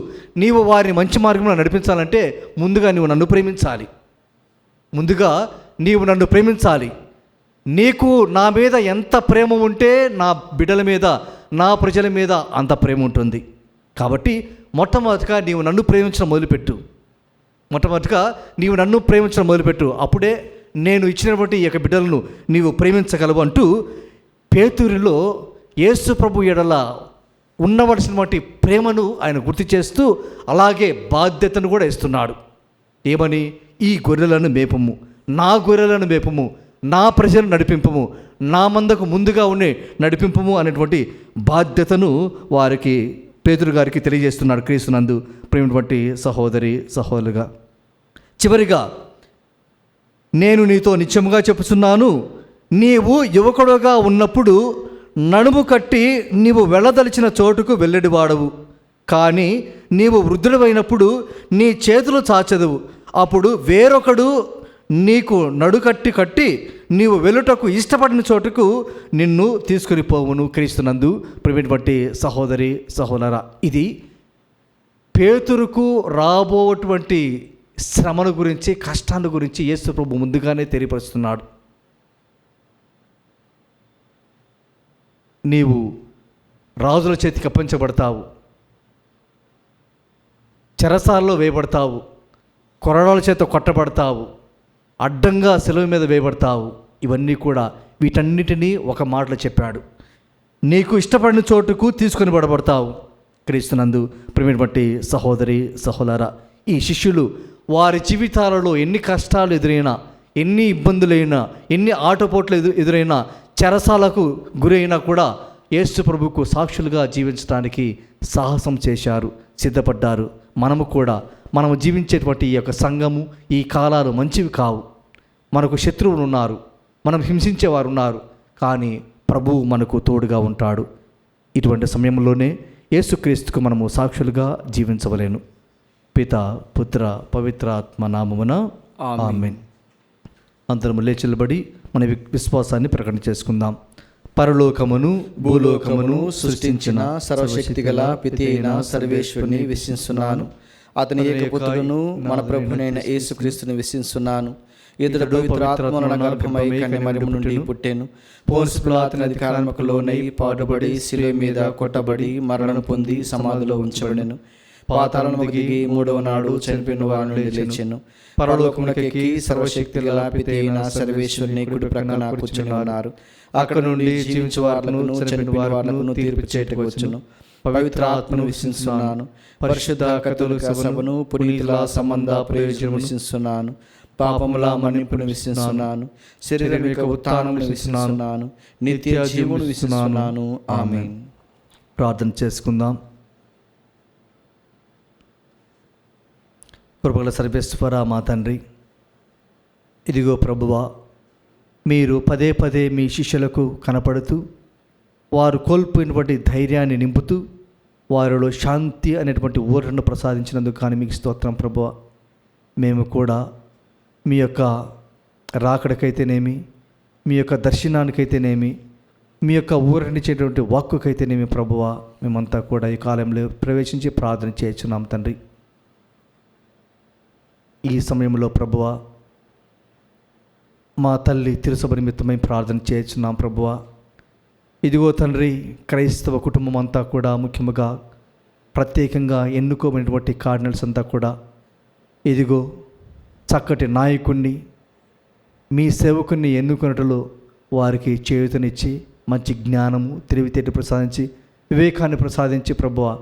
S1: నీవు వారిని మంచి మార్గంలో నడిపించాలంటే ముందుగా నీవు నన్ను ప్రేమించాలి. నీకు నా మీద ఎంత ప్రేమ ఉంటే నా బిడ్డల మీద, నా ప్రజల మీద అంత ప్రేమ ఉంటుంది. కాబట్టి మొట్టమొదటిగా నీవు నన్ను ప్రేమించడం మొదలుపెట్టు. అప్పుడే నేను ఇచ్చినటువంటి ఈ యొక్క బిడ్డలను నీవు ప్రేమించగలవు అంటూ పేతురులో యేసు ప్రభు ఎడల ఉండవలసినటువంటి ప్రేమను ఆయన గుర్తు చేస్తూ అలాగే బాధ్యతను కూడా ఇస్తున్నాడు. ఏమని? ఈ గొర్రెలను మేపము, నా గొర్రెలను మేపము, నా ప్రజలను నడిపింపము, నా మందకు ముందుగా ఉండే నడిపింపము అనేటువంటి బాధ్యతను వారికి పేతురు గారికి తెలియజేస్తున్నాడు క్రీస్తునందు ప్రేమటువంటి సహోదరి సహోదరుగా. చివరిగా నేను నీతో నిత్యముగా చెప్పుచున్నాను, నీవు యువకుడుగా ఉన్నప్పుడు నడుము కట్టి నీవు వెళ్ళదలిచిన చోటుకు వెళ్ళెడివాడవు. కానీ నీవు వృద్ధుడైనప్పుడు నీ చేతులు చాచెదవు. అప్పుడు వేరొకడు నీకు కట్టి నీవు వెళ్ళుటకు ఇష్టపడిన చోటుకు నిన్ను తీసుకుని పోవును. క్రీస్తునందు ప్రియమైనటువంటి సహోదరి సహోదరా, ఇది పేతురుకు రాబోటువంటి శ్రమల గురించి, కష్టాల గురించి యేసు ప్రభు ముందుగానే తెలియపరుస్తున్నాడు. నీవు రాజుల చేతికి అప్పగించబడతావు, చెరసాలలో వేయబడతావు, కొరడాల చేత కొట్టబడతావు, అడ్డంగా సెలవు మీద వేయబడతావు. ఇవన్నీ కూడా వీటన్నిటినీ ఒక మాటలో చెప్పాడు. నీకు ఇష్టపడిన చోటుకు తీసుకొని పడబడతావు. క్రీస్తునందు ప్రియమైనటువంటి సహోదరి సహోదరా, ఈ శిష్యులు వారి జీవితాలలో ఎన్ని కష్టాలు ఎదురైనా, ఎన్ని ఇబ్బందులైనా, ఎన్ని ఆటపోట్లు ఎదురైనా, చెరసాలకు గురైనా కూడా యేసు ప్రభువుకు సాక్షులుగా జీవించడానికి సాహసం చేశారు, సిద్ధపడ్డారు. మనము కూడా మనము జీవించేటువంటి ఈ యొక్క సంఘము, ఈ కాలాలు మంచివి కావు. మనకు శత్రువులు ఉన్నారు, మనం హింసించేవారు ఉన్నారు, కానీ ప్రభువు మనకు తోడుగా ఉంటాడు. ఇటువంటి సమయంలోనే యేసుక్రీస్తుకు మనము సాక్షులుగా జీవించవలేను. పిత పుత్ర పవిత్రాత్మ నామమున ఆమేన్. అందరము లేచి నిలబడి మన విశ్వాసాన్ని ప్రకటన చేసుకుందాం. పరలోకమును భూలోకమును సృష్టించిన
S3: సర్వశక్తి గల పితి అయిన సర్వేశ్వరుని విశ్వసిస్తున్నాను. అతని ఏకపుత్రుడును మన ప్రభునైన యేసుక్రీస్తుని విశ్వసిస్తున్నాను. ఇతడు పవిత్రాత్మల గర్భమై కన్యమరియము నుండి పుట్టెను. పోన్సు పిలాతు అధికారముకు లోనై పాటుబడి శిలువ మీద కొట్టబడి మరణం పొంది సమాధిలో ఉంచబడెను. పాతాళమునకు దిగి మూడవ నాడు చనిపోయిన వారి నుండి లేచెను. పరలోకమునకెక్కి సర్వశక్తి గల పితి అయిన సర్వేశ్వరుని కుడి ప్రక్కన కూర్చుని ఉన్నారు. అక్కడ నుండి జీవించు వారులను చనిపోయిన వారులను తీర్పు చేయటకు వచ్చును. పవిత్ర ఆత్మను విశ్వసిస్తున్నాను. పరిశుద్ధ కథోలిక సభను, పునీతుల సంబంధ ప్రయోజనం విశ్వసిస్తున్నాను. పాపముల మన్నింపును విశ్వసిస్తున్నాను. శరీరం యొక్క ఉత్థానమును విశ్వసిస్తున్నాను. నిత్య జీవమును విశ్వసిస్తున్నాను. ఆమేన్.
S1: ప్రార్థన చేసుకుందాం. కృపగల సర్వేశ్వర మా తండ్రి, ఇదిగో ప్రభువా, మీరు పదే పదే మీ శిష్యులకు కనపడుతూ వారు కోల్పోయినటువంటి ధైర్యాన్ని నింపుతూ వారిలో శాంతి అనేటువంటి ఊరటను ప్రసాదించినందుకు కానీ మీకు స్తోత్రం ప్రభువా. మేము కూడా మీ యొక్క రాకడకైతేనేమి, మీ యొక్క దర్శనానికైతేనేమి, మీ యొక్క ఊరటనిచ్చేటువంటి వాక్కుకైతేనేమి ప్రభువా, మేమంతా కూడా ఈ కాలంలో ప్రవేశించి ప్రార్థన చేస్తున్నాం తండ్రి. ఈ సమయంలో ప్రభువా, మా తల్లి తిరుసభ నిమిత్తమై ప్రార్థన చేస్తున్నాం ప్రభువా. ఇదిగో తండ్రి, క్రైస్తవ కుటుంబం అంతా కూడా, ముఖ్యంగా ప్రత్యేకంగా ఎన్నుకోబడినటువంటి కార్డినల్స్ అంతా కూడా ఇదిగో చక్కటి నాయకుణ్ణి, మీ సేవకుని ఎన్నుకున్నట్లు వారికి చేయూతనిచ్చి మంచి జ్ఞానము, తెలివితేటలు ప్రసాదించి, వివేకాన్ని ప్రసాదించి ప్రభువా,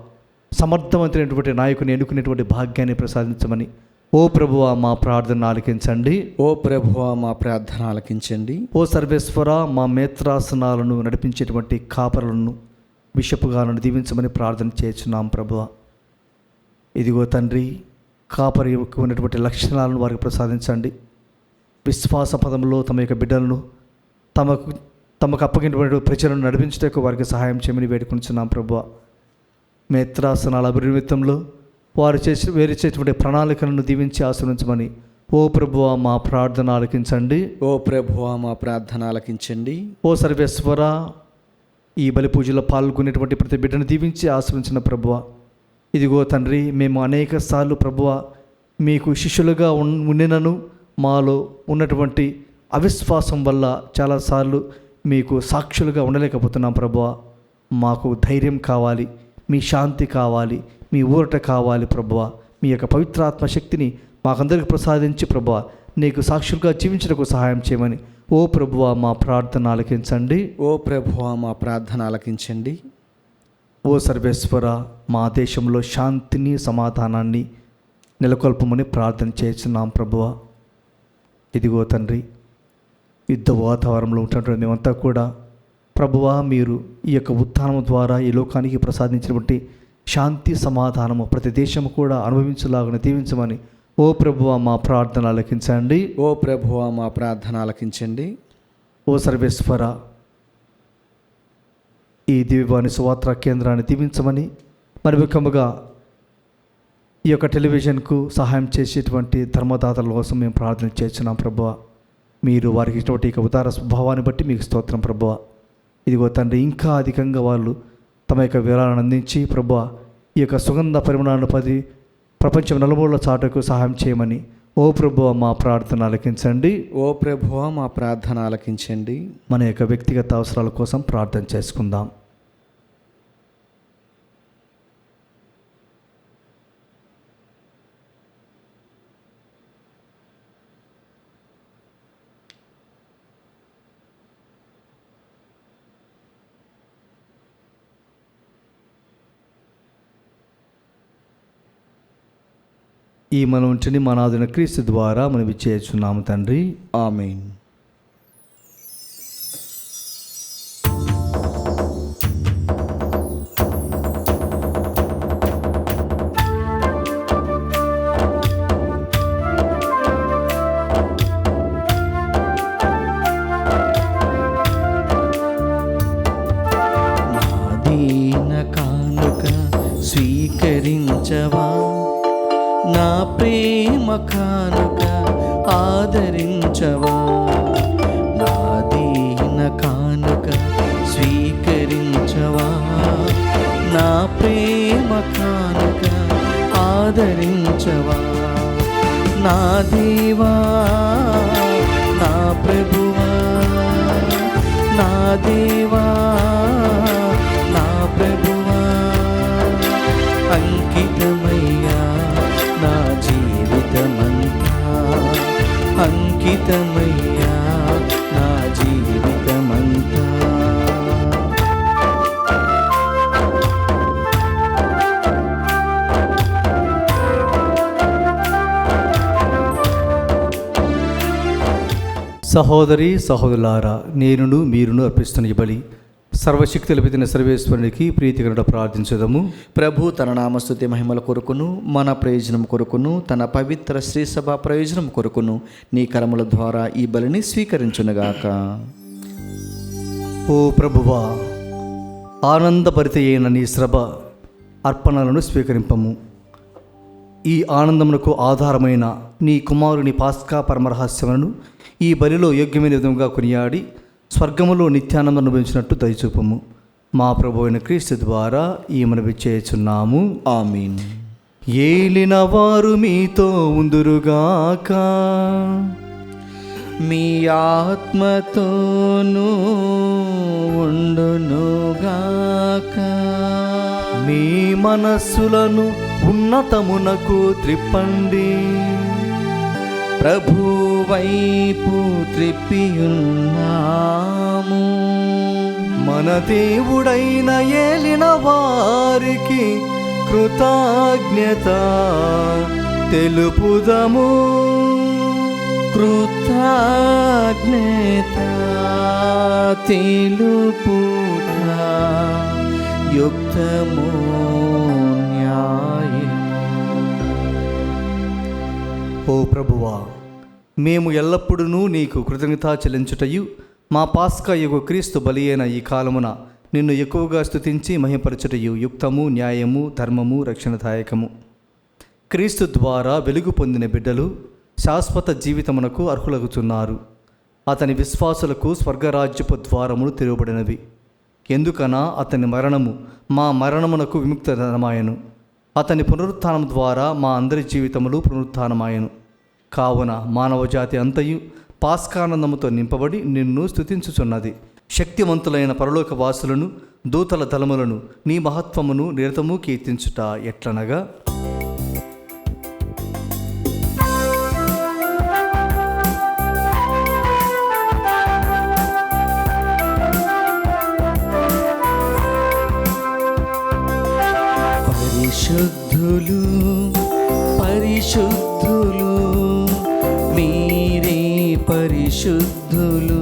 S1: సమర్థవంతమైనటువంటి నాయకుని ఎన్నుకునేటువంటి భాగ్యాన్ని ప్రసాదించమని ఓ ప్రభువా మా ప్రార్థన ఆలకించండి.
S3: ఓ ప్రభువా మా ప్రార్థన ఆలకించండి.
S1: ఓ సర్వేశ్వర, మా మేత్రాసనాలను నడిపించేటువంటి కాపరులను, బిషపుగాలను దీవించమని ప్రార్థన చేస్తున్నాం ప్రభువా. ఇదిగో తండ్రి, కాపరి ఉన్నటువంటి లక్షణాలను వారికి ప్రసాదించండి. విశ్వాస పదంలో తమ యొక్క బిడ్డలను తమకు అప్పగినటువంటి ప్రజలను నడిపించడానికి వారికి సహాయం చేయమని వేడుకుంటున్నాం ప్రభువా. మేత్రాసనాల అభివృద్ధిలో వారు వేరేటువంటి ప్రణాళికలను దీవించి ఆశ్రయించమని ఓ ప్రభువా మా ప్రార్థన ఆలకించండి.
S3: ఓ ప్రభువా మా ప్రార్థన ఆలకించండి.
S1: ఓ సర్వేశ్వర, ఈ బలి పూజలో పాల్గొనేటువంటి ప్రతి బిడ్డను దీవించి ఆశ్రయించిన ప్రభువా. ఇదిగో తండ్రి, మేము అనేక సార్లు ప్రభువా మీకు శిష్యులుగా ఉండినను మాలో ఉన్నటువంటి అవిశ్వాసం వల్ల చాలాసార్లు మీకు సాక్షులుగా ఉండలేకపోతున్నాం ప్రభువా. మాకు ధైర్యం కావాలి, మీ శాంతి కావాలి, మీ ఊరట కావాలి ప్రభువా. మీ యొక్క పవిత్రాత్మ శక్తిని మాకందరికి ప్రసాదించి ప్రభువా నీకు సాక్షులుగా జీవించడానికి సహాయం చేయమని ఓ ప్రభువా మా ప్రార్థన ఆలకించండి.
S3: ఓ ప్రభువా మా ప్రార్థన ఆలకించండి.
S1: ఓ సర్వేశ్వర, మా దేశంలో శాంతిని, సమాధానాన్ని నెలకొల్పమని ప్రార్థన చేస్తున్నాం ప్రభువా. ఇదిగో తండ్రి, యుద్ధ వాతావరణంలో ఉంటున్నటువంటి మేమంతా కూడా ప్రభువా, మీరు ఈ యొక్క ఉత్థానం ద్వారా ఈ లోకానికి ప్రసాదించినటువంటి శాంతి సమాధానము ప్రతి దేశము కూడా అనుభవించలాగున దీవించమని ఓ ప్రభువా మా ప్రార్థన ఆలకించండి.
S3: ఓ ప్రభువా మా ప్రార్థన ఆలకించండి.
S1: ఓ సర్వేశ్వర, ఈ దివ్యవాణి సువార్త కేంద్రాన్ని దీవించమని, మరి ముఖ్యముగా ఈ యొక్క టెలివిజన్కు సహాయం చేసేటువంటి ధర్మదాతల కోసం మేము ప్రార్థన చేస్తున్నాం ప్రభువా. మీరు వారికి ఇటువంటి ఇక ఉదార స్వభావాన్ని బట్టి మీకు స్తోత్రం ప్రభువా. ఇదిగో తండ్రి, ఇంకా అధికంగా వాళ్ళు తమ యొక్క వివరాలను అందించి ప్రభువా ఈ యొక్క సుగంధ పరిమాణాలను ప్రపంచం నలుమూలల చాటుకు సహాయం చేయమని ఓ ప్రభువా మా ప్రార్థన ఆలకించండి.
S3: ఓ ప్రభువా మా ప్రార్థన ఆలకించండి.
S1: మన యొక్క వ్యక్తిగత అవసరాల కోసం ప్రార్థన చేసుకుందాం. ఈ మనవుంటిని మన నాథుని క్రీస్తు ద్వారా మనం ఇచ్చేస్తున్నాము తండ్రి.
S3: ఆమేన్. నాదీన కానుక స్వీకరించవా, నా ప్రేమ కానుక ఆదరించవా. నాదీన కానుక స్వీకరించవా, నా ప్రేమ కానుక ఆదరించవా. నా దేవా, నా ప్రభువా, నా దేవా, నా ప్రభువా, అంకితమయ్యా నా జీవితమంతా, అంకితమయ్యా నా జీవితమంతా.
S1: సహోదరి సహోదరులారా, నేనును మీరును అర్పిస్తున్న ఈ బలి సర్వశక్తులు పెట్టిన సర్వేశ్వరునికి ప్రీతికరణ ప్రార్థించదము.
S3: ప్రభు తన నామస్తుతి మహిమల కొరకును మన ప్రయోజనం కొరకును తన పవిత్ర శ్రీసభ ప్రయోజనం కొరకును నీ కరముల ద్వారా ఈ బలిని స్వీకరించునుగాక.
S1: ఓ ప్రభువా, ఆనందభరిత అయిన నీ శ్రభ అర్పణలను స్వీకరింపము. ఈ ఆనందమునకు ఆధారమైన నీ కుమారుని పాస్కా పరమరహస్యములను ఈ బలిలో యోగ్యమైన విధంగా కొనియాడి స్వర్గములో నిత్యానందం అనుభవించినట్టు దయచూపము. మా ప్రభు అయిన క్రీస్తు ద్వారా ఈ మనవి చేయుచున్నాము.
S3: ఆమీన్.
S1: ఏలిన వారు మీతో ఉందురుగాక,
S3: మీ ఆత్మతోనూ ఉండునుగాక.
S1: మీ మనస్సులను ఉన్నతమునకు త్రిప్పండి,
S3: ప్రభు వైపు త్రిప్పియున్నాము.
S1: మన దేవుడైన ఏలిన వారికి కృతజ్ఞత తెలుపుదము.
S3: కృతజ్ఞత తెలుపుట యుక్తము న్యాయము.
S1: ఓ ప్రభువా, మేము ఎల్లప్పుడూ నీకు కృతజ్ఞత చెల్లించుటయు మా పాస్కా యుగ క్రీస్తు బలి అయిన ఈ కాలమున నిన్ను ఎక్కువగా స్తుతించి మహిమపరచుటయు యుక్తము, న్యాయము, ధర్మము, రక్షణదాయకము. క్రీస్తు ద్వారా వెలుగు పొందిన బిడ్డలు శాశ్వత జీవితమునకు అర్హులగుచున్నారు. అతని విశ్వాసులకు స్వర్గరాజ్యపు ద్వారములు తెరవబడినవి. ఎందుకనా అతని మరణము మా మరణమునకు విముక్తమాయెను. అతని పునరుత్థానం ద్వారా మా అందరి జీవితములు పునరుత్థానమాయెను. కావున మానవజాతి అంతయు పాస్కానందముతో నింపబడి నిన్ను స్తుతించుచున్నది. శక్తివంతులైన పరలోక వాసులను, దూతల దళములను నీ మహత్వమును నిరతము కీర్తించుట ఎట్లనగా,
S3: పరిశుద్ధులు పరిశుద్ధులు మీరే పరిశుద్ధులు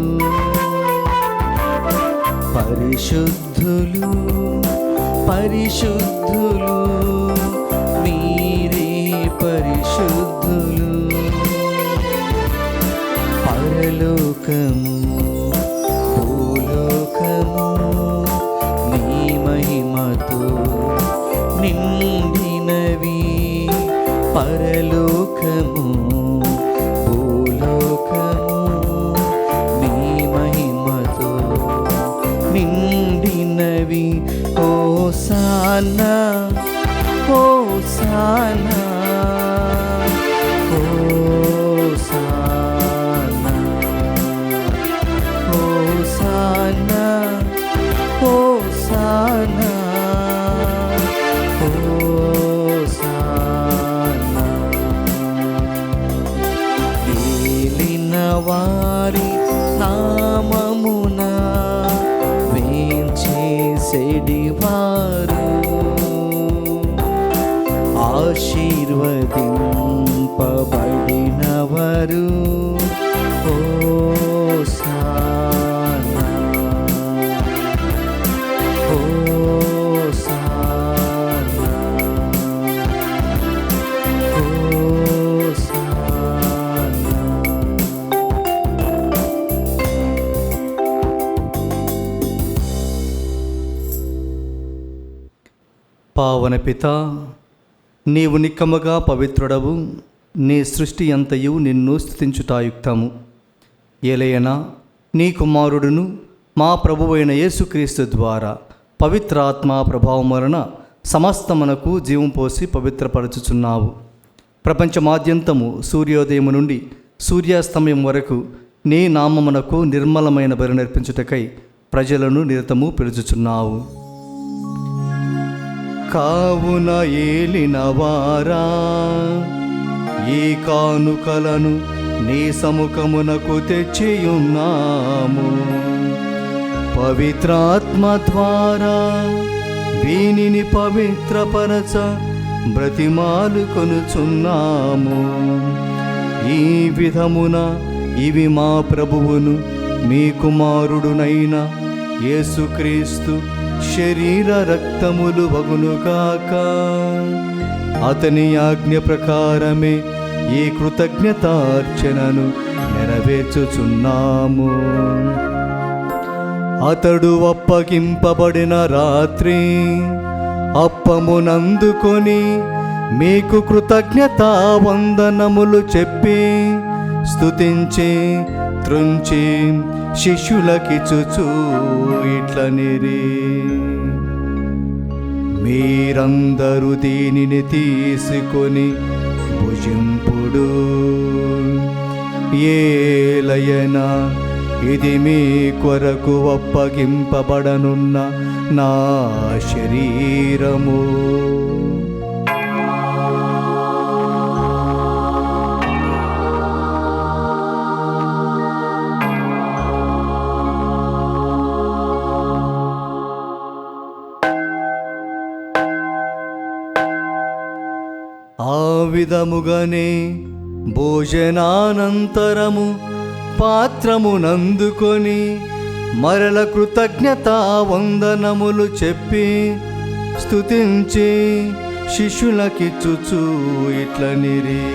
S3: పరిశుద్ధులు పరిశుద్ధులు మీరే పరిశుద్ధులు పరలోకము భూలోకము నీ మహిమతో నిండినవి పరలోకము భూలోకము నీ మహిమతో నిండినవి హోసానా హోసానా హోసానా హోసానా హోసానా హోసానా ఏలిన వారి నామమున వేంచేసెడివారు ఆశీర్వదింపబడినవరు హోసానా హోసానా హోసానా
S1: పావన పిత, నీవు నిక్కముగా పవిత్రుడవు, నీ సృష్టి అంతయు నిన్ను స్తుతించుటాయుక్తము. ఏలయనా నీ కుమారుడును మా ప్రభువైన యేసుక్రీస్తు ద్వారా పవిత్రాత్మ ప్రభావం వలన సమస్తమునకు జీవం పోసి పవిత్రపరచుచున్నావు. ప్రపంచమాద్యంతము సూర్యోదయము నుండి సూర్యాస్తమయం వరకు నీ నామమునకు నిర్మలమైన బలి నర్పించుటకై ప్రజలను నిరతము పిలుచుచున్నావు. కావున ఏలినవారా, ఈ కానుకలను నీ సముఖమునకు తెచ్చియున్నాము. పవిత్రాత్మ ద్వారా వీనిని పవిత్రపరచ బ్రతిమాలు కొనుచున్నాము. ఈ విధమున ఇవి మా ప్రభువును మీ కుమారుడునైన యేసుక్రీస్తు శరీర రక్తములు వగునుగాక. అతని ఆజ్ఞ ప్రకారమే ఈ కృతజ్ఞతార్చనను నెరవేర్చుచున్నాము. అతడు అప్పగింపబడిన రాత్రి అప్పమునందుకొని మీకు కృతజ్ఞతా వందనములు చెప్పి స్తుతించి త్రుంచి శిష్యులకిచ్చుచు ఇట్లనిరి, మీరందరూ దీనిని తీసుకొని భుజింపుడు. ఏలయనా ఇది మీ కొరకు అప్పగింపబడనున్న నా శరీరము. ఆ విధముగానే భోజనానంతరము పాత్రమునందుకొని మరల కృతజ్ఞతా వందనములు చెప్పి స్తుతించి శిష్యులకిచ్చుచు ఇట్లనిరి,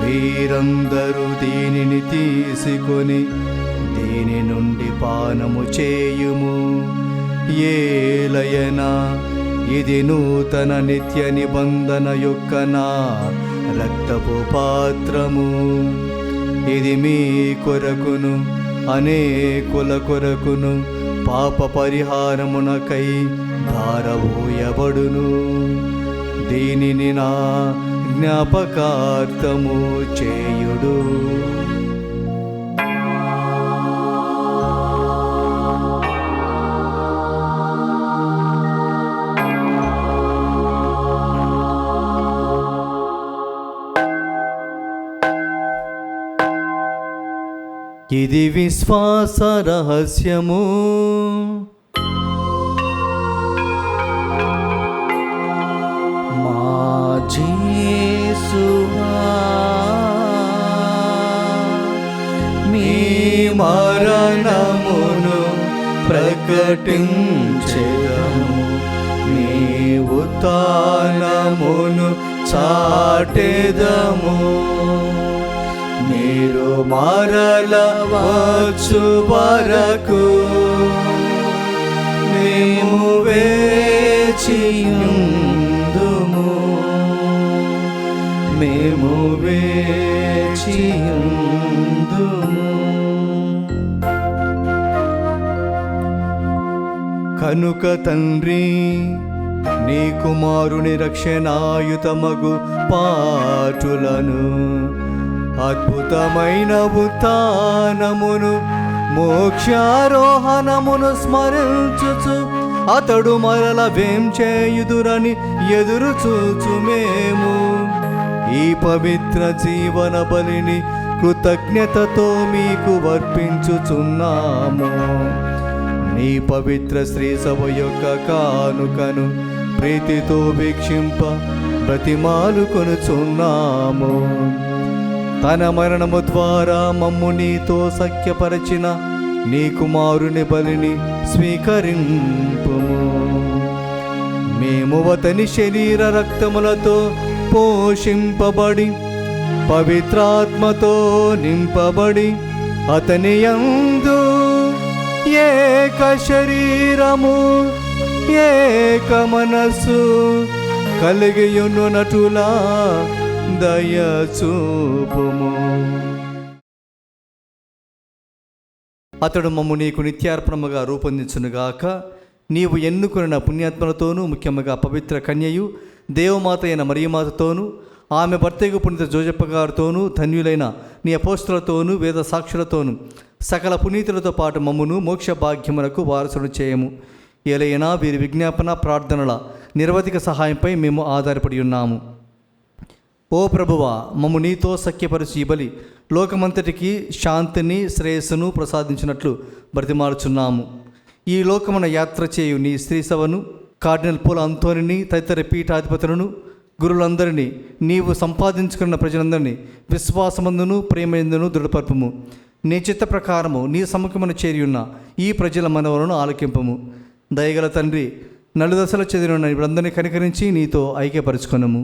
S1: మీరందరూ దీనిని తీసుకొని దీని నుండి పానము చేయుము. ఏలయనా ఇది నూతన నిత్య నిబంధన యొక్క నా రక్తపు పాత్రము. ఇది మీ కొరకును అనేకుల కొరకును పాప పరిహారమునకై ధారవోయబడును. దీనిని నా జ్ఞాపకార్థము చేయుడు. ఇది విశ్వాస రహస్యము.
S3: మా జేసువా
S1: మరణమును ప్రకటించెదము, నీ ఉత్థానమును చాటెదము. మీరు మరల వచ్చు వరకు మేము వేచియుందుము, మేము వేచియుందుము. కనుక తండ్రి, నీ కుమారుని రక్షణాయుతమగు పాటులను, అద్భుతమైన ఉత్థానమును, మోక్షారోహణమును స్మరించుచు అతడు మరల వేం చేయుదురని ఎదురు చూచు మేము ఈ పవిత్ర జీవన బలిని కృతజ్ఞతతో మీకు అర్పించుచున్నాము. నీ పవిత్ర శ్రీ సభ యొక్క కానుకను ప్రీతితో వీక్షింప బ్రతిమాలు కొనుచున్నాము. తన మరణము ద్వారా మమ్ము నీతో సఖ్యపరచిన నీ కుమారుని బలిని స్వీకరింపుము. మేము అతని శరీర రక్తములతో పోషింపబడి పవిత్రాత్మతో నింపబడి అతని యందు ఏక శరీరము ఏక మనస్సు కలిగియున్నట్టులా దయచూపుము. అతడు మమ్ము నీకు నిత్యార్పణముగా రూపొందించునుగాక. నీవు ఎన్నుకున్న పుణ్యాత్మలతోనూ, ముఖ్యముగా పవిత్ర కన్యయు దేవమాత అయిన మరియమాతతోనూ, ఆమె భర్తకు పునీత జోజప్ప గారితోనూ, ధన్యులైన నీ అపోస్తులతోనూ, వేద సాక్షులతోనూ, సకల పునీతులతో పాటు మమ్మును మోక్ష భాగ్యములకు వారసులు చేయము. ఏలైనా వీరి విజ్ఞాపన ప్రార్థనల నిరవధిక సహాయంపై మేము ఆధారపడి ఉన్నాము. ఓ ప్రభువా, మమ్ము నీతో సఖ్యపరిచి ఈ బలి లోకమంతటికి శాంతిని శ్రేయస్సును ప్రసాదించినట్లు బ్రతిమాలుచున్నాము. ఈ లోకమున యాత్ర చేయు నీ స్త్రీ సభను, కార్డినల్ పూల అంతోనిని, తదితర పీఠాధిపతులను, గురులందరినీ, నీవు సంపాదించుకున్న ప్రజలందరినీ విశ్వాసమందును ప్రేమయందును దృఢపరపము. నీ చిత్త ప్రకారము నీ సముఖమున చేరియున్న ఈ ప్రజల మనవలను ఆలకింపము. దయగల తండ్రి, నలుదశల చెదిరిన వీరందరినీ కనికరించి నీతో ఐక్యపరచుకొనము.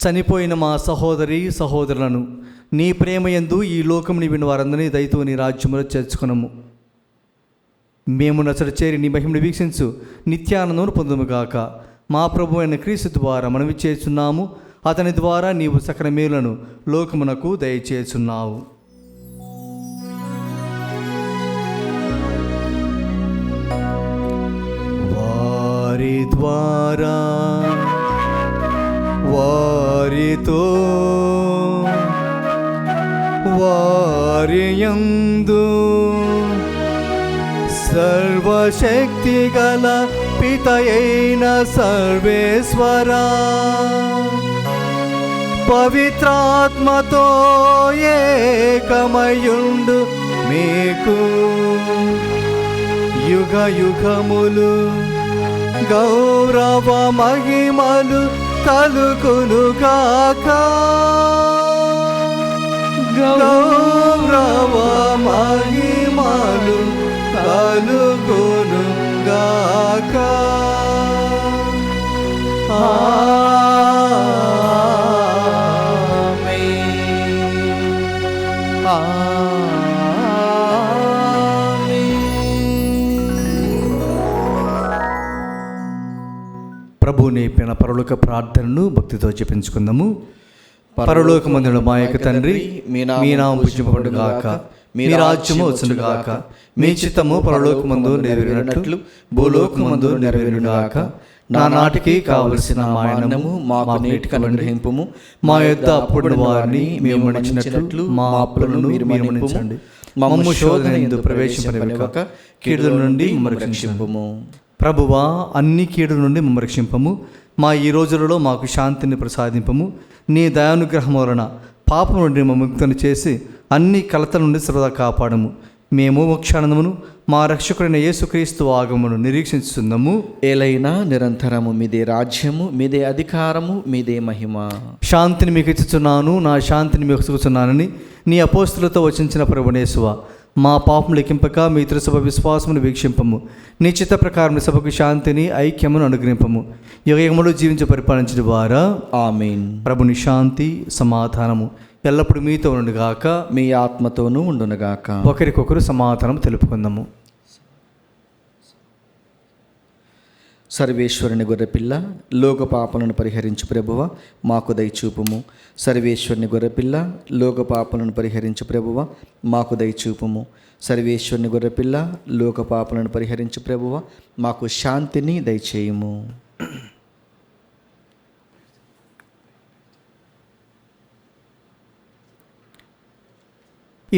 S1: చనిపోయిన మా సహోదరి సహోదరులను నీ ప్రేమయందు ఈ లోకముని విని వారందరినీ దయతో నీ రాజ్యములో చేర్చుకునము. మేము నచ్చట చేరి నీ మహిమను వీక్షించు నిత్యానందమును పొందుముగాక. మా ప్రభు అయిన క్రీస్తు ద్వారా మనవి చేస్తున్నాము. అతని ద్వారా నీవు సకల మేలులను లోకమునకు దయచేస్తున్నావు. వారి ద్వారా, వారితో, వారియందు సర్వశక్తి గల పితయైన సర్వేశ్వరా, పవిత్రాత్మతో ఏకమయుండు మీకు యుగ యుగములు గౌరవ మహిమలు కలుగునుగాక. గౌరవ మహిమలు కలుగునుగాక. ప్రభు నేర్పిన పరలోక ప్రార్థనను భక్తితో జపించుకుందాము. పరలోకమందున మా యొక్క తండ్రి, మీ నామము పూజింపబడుగాక, మీ రాజ్యము వచ్చునుగాక, మీ చిత్తము పరలోకమందు నెరవేరినట్లు భూలోకమందు నెరవేరునుగాక. నానాటికి కావలసిన మా అన్నము మాకు నేటికి అనుగ్రహింపుము. మా యొద్ద అప్పుడున్న వారిని మేము మన్నించినట్లు మా అప్పులను మీరు మన్నించండి. మమ్ము శోధన యందు ప్రవేశింపనివ్వక కీడుల నుండి మమ్మల్ని రక్షింపుము. ప్రభువా, అన్ని కీడుల నుండి మమ్మల్ని రక్షింపము. మా ఈ రోజులలో మాకు శాంతిని ప్రసాదింపము. నీ దయానుగ్రహం వలన పాపం నుండి మమ్మ ముక్తిని చేసి అన్ని కలతల నుండి సర్వదా కాపాడము. మేము మోక్షానందమును మా రక్షకుడైన యేసుక్రీస్తు ఆగమను నిరీక్షిస్తున్నాము.
S3: ఏలైనా నిరంతరము మీదే రాజ్యము, మీదే అధికారము, మీదే మహిమ.
S1: శాంతిని మీకు ఇచ్చుచున్నాను, నా శాంతిని మీకు ఇచ్చుచున్నానని నీ అపోస్తులతో వచించిన ప్రభునేసువ, మా పాపం లెక్కింపక మీ త్రిసభ విశ్వాసమును వీక్షింపము. నీ చిత్త ప్రకారం సభకు శాంతిని ఐక్యమును అనుగ్రహింపము. యుగములు జీవించి పరిపాలించిన వారా
S3: ఆమేన్.
S1: ప్రభుని శాంతి సమాధానము ఎల్లప్పుడూ మీతో ఉండుగాక,
S3: మీ ఆత్మతోనూ ఉండునుగాక.
S1: ఒకరికొకరు సమాధానం తెలుపుకుందాము.
S3: సర్వేశ్వరుని గొర్రెపిల్ల, లోక పాపలను పరిహరించు ప్రభువ, మాకు దయచూపుము. సర్వేశ్వరుని గొర్రెపిల్ల, లోక పాపలను పరిహరించు ప్రభువ, మాకు దయచూపుము. సర్వేశ్వరుని గొర్రెపిల్ల, లోక పాపలను పరిహరించు ప్రభువ, మాకు శాంతిని దయచేయుము.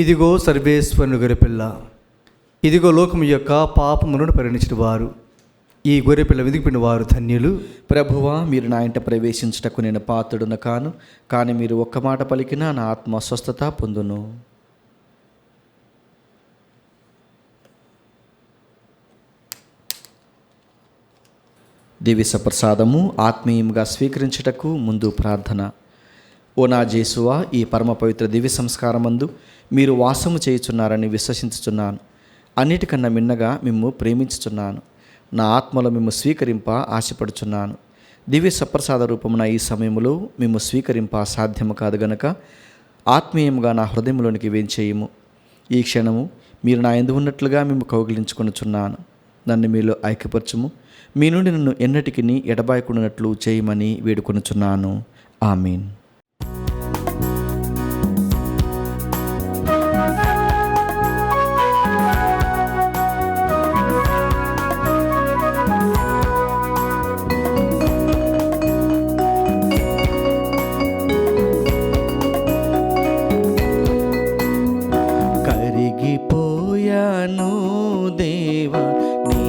S1: ఇదిగో సర్వేశ్వరుని గొర్రెపిల్ల, ఇదిగో లోకము యొక్క పాపములను పరిగణించిన వారు. ఈ గొర్రెపిల్ల వెదికిపిన వారు ధన్యులు.
S3: ప్రభువా, మీరు నా ఇంట ప్రవేశించుటకు నేను పాత్రుడున కాను, కానీ మీరు ఒక్క మాట పలికినా నా ఆత్మ స్వస్థత పొందును. దివ్య ప్రసాదము ఆత్మీయంగా స్వీకరించుటకు ముందు ప్రార్థన. ఓ నా జేసువా, ఈ పరమ పవిత్ర దివ్య సంస్కారమందు మీరు వాసము చేయుచున్నారని విశ్వసించుచున్నాను. అన్నిటికన్నా మిన్నగా మిమ్ము ప్రేమించుచున్నాను. నా ఆత్మలో మిమ్ము స్వీకరింప ఆశపడుచున్నాను. దివ్య సప్రసాద రూపమున ఈ సమయంలో మిమ్ము స్వీకరింప సాధ్యము కాదు గనక ఆత్మీయంగా నా హృదయంలోనికి వేంచేయము. ఈ క్షణము మీరు నా యందు ఉన్నట్లుగా మిమ్ము కౌగిలించుకొనుచున్నాను. నన్ను మీలో ఐక్యపరచుము. మీ నుండి నన్ను ఎన్నటికి ఎడబాయకుండానట్లు చేయమని వేడుకొనుచున్నాను. ఆమీన్. కరిగిపోయాను దేవా నీ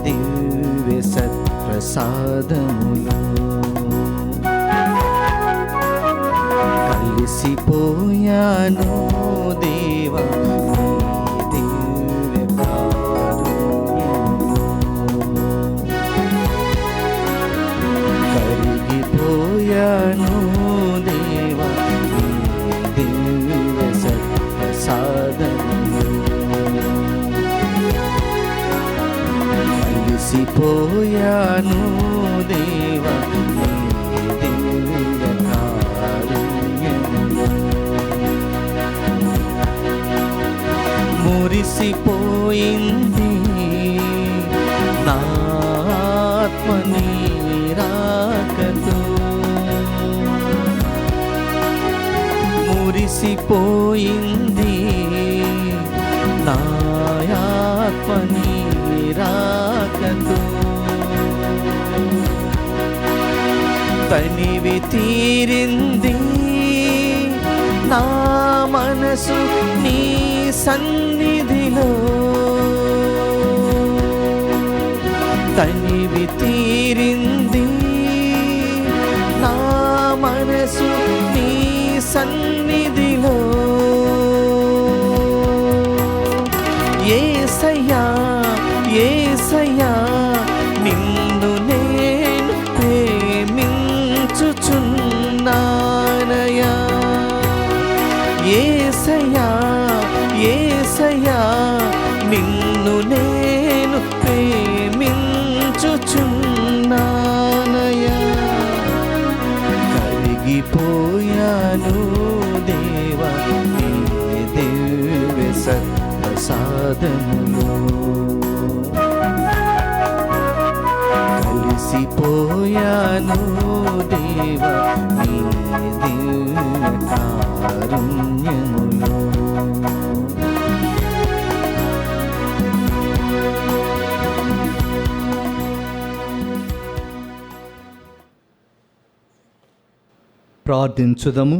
S3: దివ్య సత్ప్రసాదములో, కలిసిపోయాను దేవా నీ దివ్య కారుణ్యములో. కరిగిపోయాను దేవా నీ దివ్య సత్ప్రసాదములో, కలిసిపోయాను దేవా నీ దివ్య కారుణ్యములో. మురిసిపోయింది నా ఆత్మ నీ రాకతో, మురిసిపోయింది నా ఆత్మ నీ రాకతో. తనివి తీరింది నా మనసు నీ సన్నిధిలో, తనివి తీరింది నా మనసు నీ సన్నిధిలో. యేసయ్యా యేసయ్యా, నిన్ను నేను ప్రేమించుచున్నానయ్యా. యేసయ్యా యేసయ్యా, నిన్ను నేను ప్రేమించుచున్నానయ్యా. కరిగిపోయాను దేవా నీ దివ్య సత్ప్రసాదములో, కలిసిపోయాను దేవా నీ దివ్య కారుణ్యములో.
S1: ప్రార్థించుదము.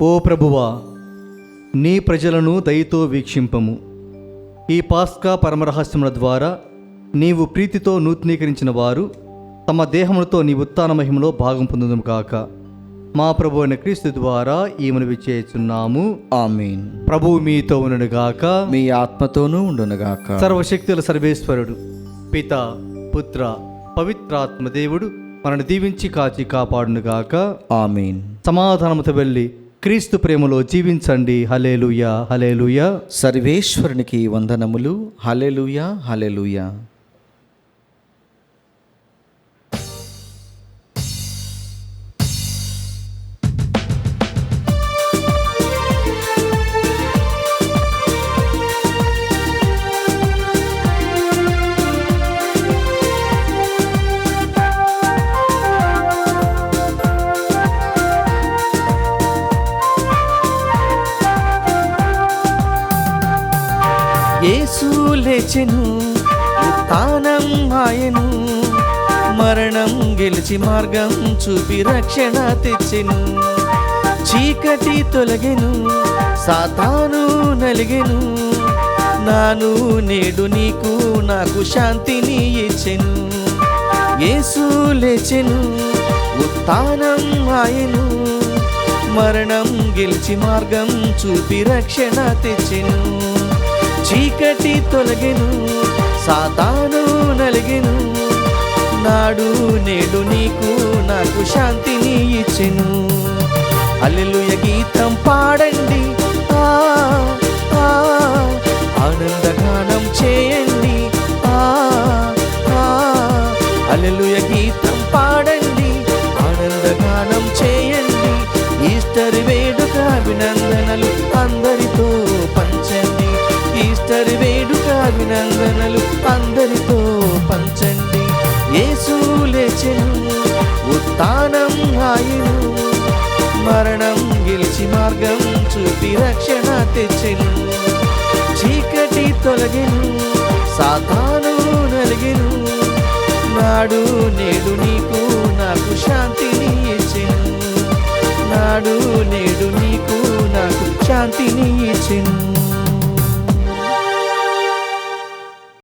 S1: ఓ ప్రభువా, నీ ప్రజలను దయతో వీక్షింపము. ఈ పాస్కా పరమరహస్యముల ద్వారా నీవు ప్రీతితో నూతనీకరించిన వారు తమ దేహములతో నీ ఉత్థాన మహిమలో భాగం పొందుదుము కాక. మా ప్రభు అయిన క్రీస్తు ద్వారా ఈమెను విచ్చేస్తున్నాము.
S3: ఆమేన్.
S1: ప్రభువు మీతో ఉండునుగాక.
S3: మీ ఆత్మతోనూ ఉండునుగాక.
S1: సర్వశక్తుల సర్వేశ్వరుడు పిత పుత్ర పవిత్రాత్మ దేవుడు మనల్ని దీవించి కాచి కాపాడునుగాక.
S3: ఆమేన్.
S1: సమాధానముతో వెళ్ళి క్రీస్తు ప్రేమలో జీవించండి. హల్లెలూయా, హల్లెలూయా.
S3: సర్వేశ్వరునికి వందనములు. హల్లెలూయా, హల్లెలూయా. యేసు లేచెను, ఉత్థానం ఆయను, మరణం గెలిచి మార్గం చూపి రక్షణ తెచ్చెను. చీకటి తొలగెను, సాతాను నలిగెను, నాను నేడు నీకు నాకు శాంతిని ఇచ్చెను. యేసు లేచెను, ఉత్థానం ఆయను, మరణం గెలిచి మార్గం చూపి రక్షణ తెచ్చెను. చీకటి తొలగెను, సాతాను నలిగెను, నాడు నేడు నీకు నాకు శాంతిని ఇచ్చెను. హల్లెలూయా గీతం పాడండి, ఆ ఆ ఆనందగానం చేయండి, ఆ ఆ హల్లెలూయా గీతం పాడండి, ఆనందగానం చేయండి. ఈస్టర్ వేడుక అభినందనలు అందరితో పంచండి. ఈస్టర్ వేడుక అభినందనలు అందరితో పంచండి. యేసు లేచెను, ఉత్థానం ఆయను, మరణం గెలిచి మార్గం చూపి రక్షణ తెచ్చెను. చీకటి తొలగెను, సాతాను నలిగెను, నాడు నేడు నీకు నాకు శాంతిని ఇచ్చెను. నాడు నేడు నీకు నాకు శాంతిని ఇచ్చెను.